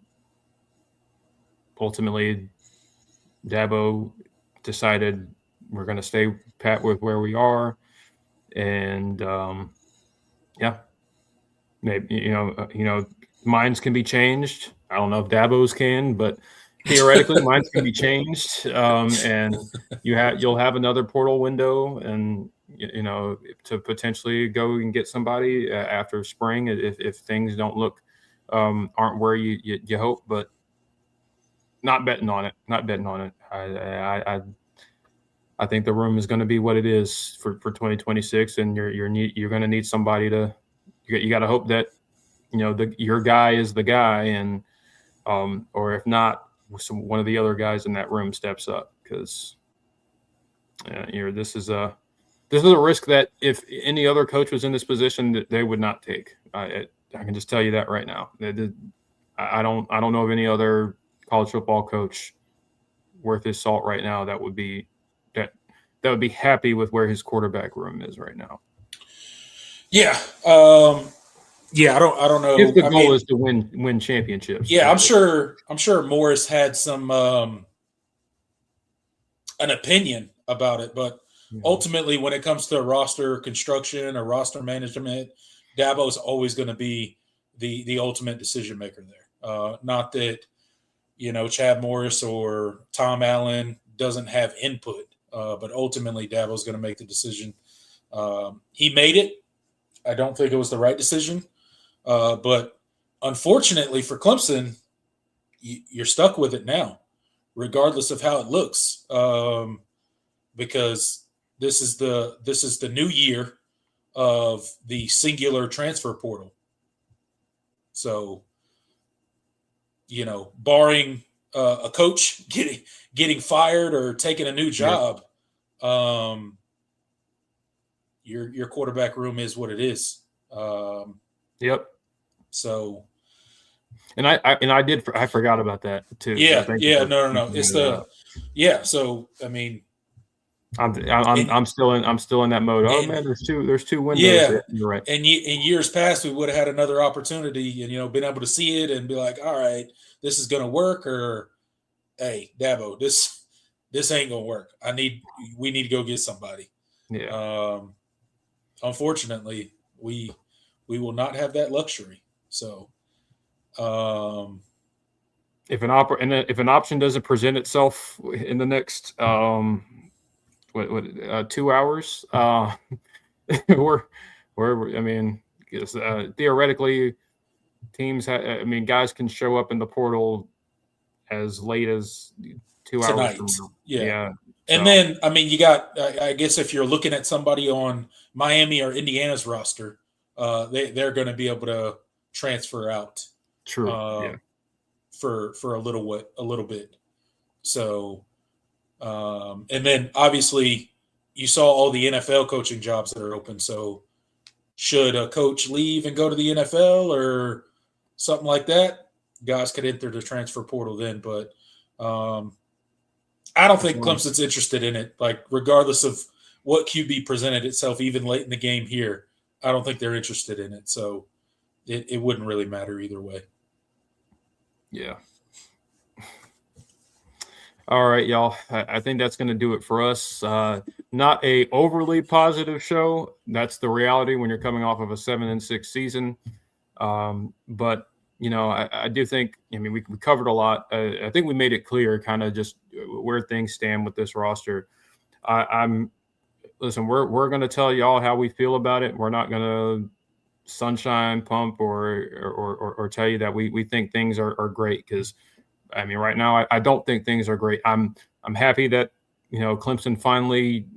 Ultimately, Dabo decided we're going to stay pat with where we are, and yeah, maybe minds can be changed. I don't know if Dabo's can, but theoretically, minds can be changed, and you'll have another portal window, and to potentially go and get somebody after spring if things don't look aren't where you hope, but not betting on it. Not betting on it. I think the room is going to be what it is for 2026, and you're going to need somebody you got to hope that your guy is the guy, and or if not, one of the other guys in that room steps up, because this is a risk that if any other coach was in this position, that they would not take. I can just tell you that right now. I don't know of any other college football coach worth his salt right now that would be happy with where his quarterback room is right now. Yeah. Yeah, I don't know. If the goal is to win championships. Yeah, I'm sure Morris had some an opinion about it, but ultimately when it comes to roster construction or roster management, Dabo is always going to be the ultimate decision maker there. Not that Chad Morris or Tom Allen doesn't have input, but ultimately Dabo is going to make the decision. He made it. I don't think it was the right decision. But unfortunately for Clemson, you're stuck with it now, regardless of how it looks, because this is the new year of the singular transfer portal. So, barring a coach getting fired or taking a new job, your quarterback room is what it is. Yep. So, and I forgot about that too. Yeah, So yeah, no. It's So I mean, I'm still in that mode. Oh man, there's two windows. Yeah, you're right. And in years past, we would have had another opportunity, and been able to see it and be like, all right, this is going to work, or hey, Dabo, this ain't going to work. We need to go get somebody. Yeah. Unfortunately, we will not have that luxury. So, if an option doesn't present itself in the next 2 hours, theoretically, teams guys can show up in the portal as late as 2 tonight. hours from now. Yeah. And then, you got, I guess if you're looking at somebody on Miami or Indiana's roster, they're going to be able to transfer out. True. For a little bit. So, and then obviously you saw all the NFL coaching jobs that are open. So should a coach leave and go to the NFL or something like that, guys could enter the transfer portal then. But I don't think Clemson's interested in it. Like, regardless of what QB presented itself, even late in the game here, I don't think they're interested in it. So it wouldn't really matter either way. Yeah. All right, y'all. I think that's going to do it for us. Not a overly positive show. That's the reality when you're coming off of a 7-6 season. But I do think. We covered a lot. I think we made it clear, kind of just where things stand with this roster. I'm listen, we're going to tell y'all how we feel about it. We're not going to sunshine pump or tell you that we think things are great, because I mean, right now I don't think things are great. I'm happy that Clemson finally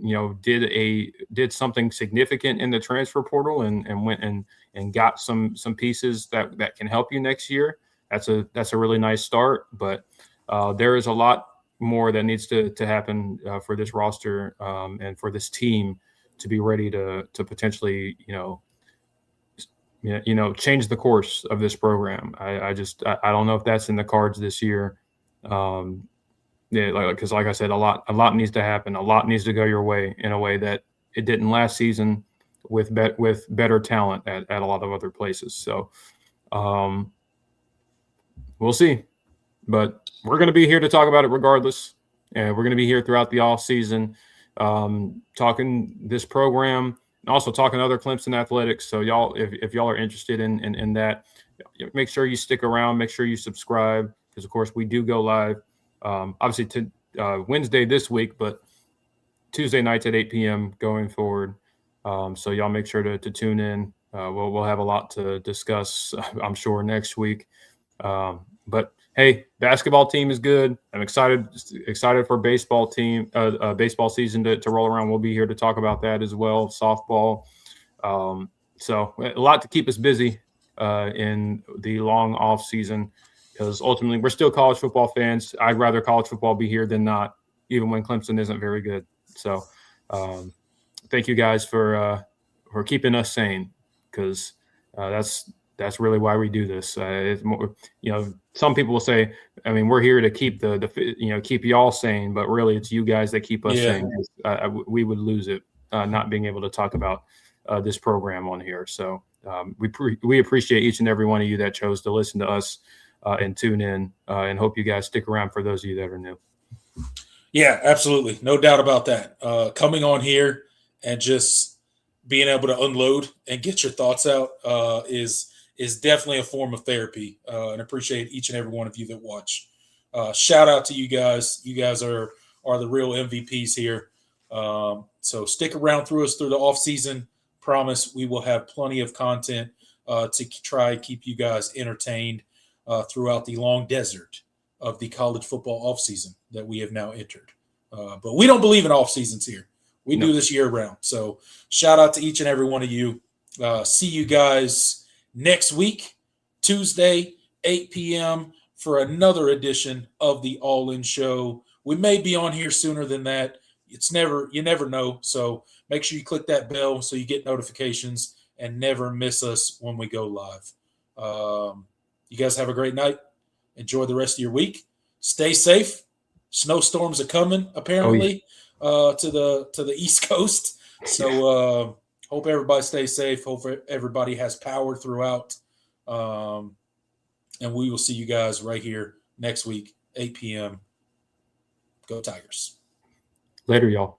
did something significant in the transfer portal and went and got some pieces that can help you next year. That's a really nice start, but there is a lot more that needs to happen for this roster and for this team to be ready to potentially change the course of this program. I don't know if that's in the cards this year. Because like I said, a lot needs to happen. A lot needs to go your way in a way that it didn't last season with better talent at a lot of other places. So we'll see. But we're going to be here to talk about it regardless. And we're going to be here throughout the off season, talking this program and also talking other Clemson athletics. So y'all, if y'all are interested in that, make sure you stick around. Make sure you subscribe, because of course we do go live. Obviously to Wednesday this week, but Tuesday nights at 8 p.m. going forward. So y'all make sure to tune in. We'll have a lot to discuss, I'm sure, next week. But hey, basketball team is good. I'm excited for baseball season to roll around. We'll be here to talk about that as well. Softball. So a lot to keep us busy in the long off season, because ultimately we're still college football fans. I'd rather college football be here than not, even when Clemson isn't very good. So thank you guys for keeping us sane, because that's really why we do this. It's more, some people will say, I mean, we're here to keep keep y'all sane, but really it's you guys that keep us sane. We would lose it not being able to talk about this program on here. So we appreciate each and every one of you that chose to listen to us and tune in, and hope you guys stick around for those of you that are new. Yeah, absolutely. No doubt about that. Coming on here and just being able to unload and get your thoughts out is definitely a form of therapy, and appreciate each and every one of you that watch. Shout out to you guys. You guys are the real MVPs here. So stick around through the off season. Promise we will have plenty of content to try and keep you guys entertained throughout the long desert of the college football offseason that we have now entered. But we don't believe in off seasons here. We do this year round. So shout out to each and every one of you. See you guys next week, Tuesday, 8 p.m. for another edition of the All In Show. We may be on here sooner than that. You never know. So make sure you click that bell so you get notifications and never miss us when we go live. You guys have a great night. Enjoy the rest of your week. Stay safe. Snowstorms are coming, apparently, to the East Coast. So hope everybody stays safe. Hope everybody has power throughout. And we will see you guys right here next week, 8 p.m. Go Tigers. Later, y'all.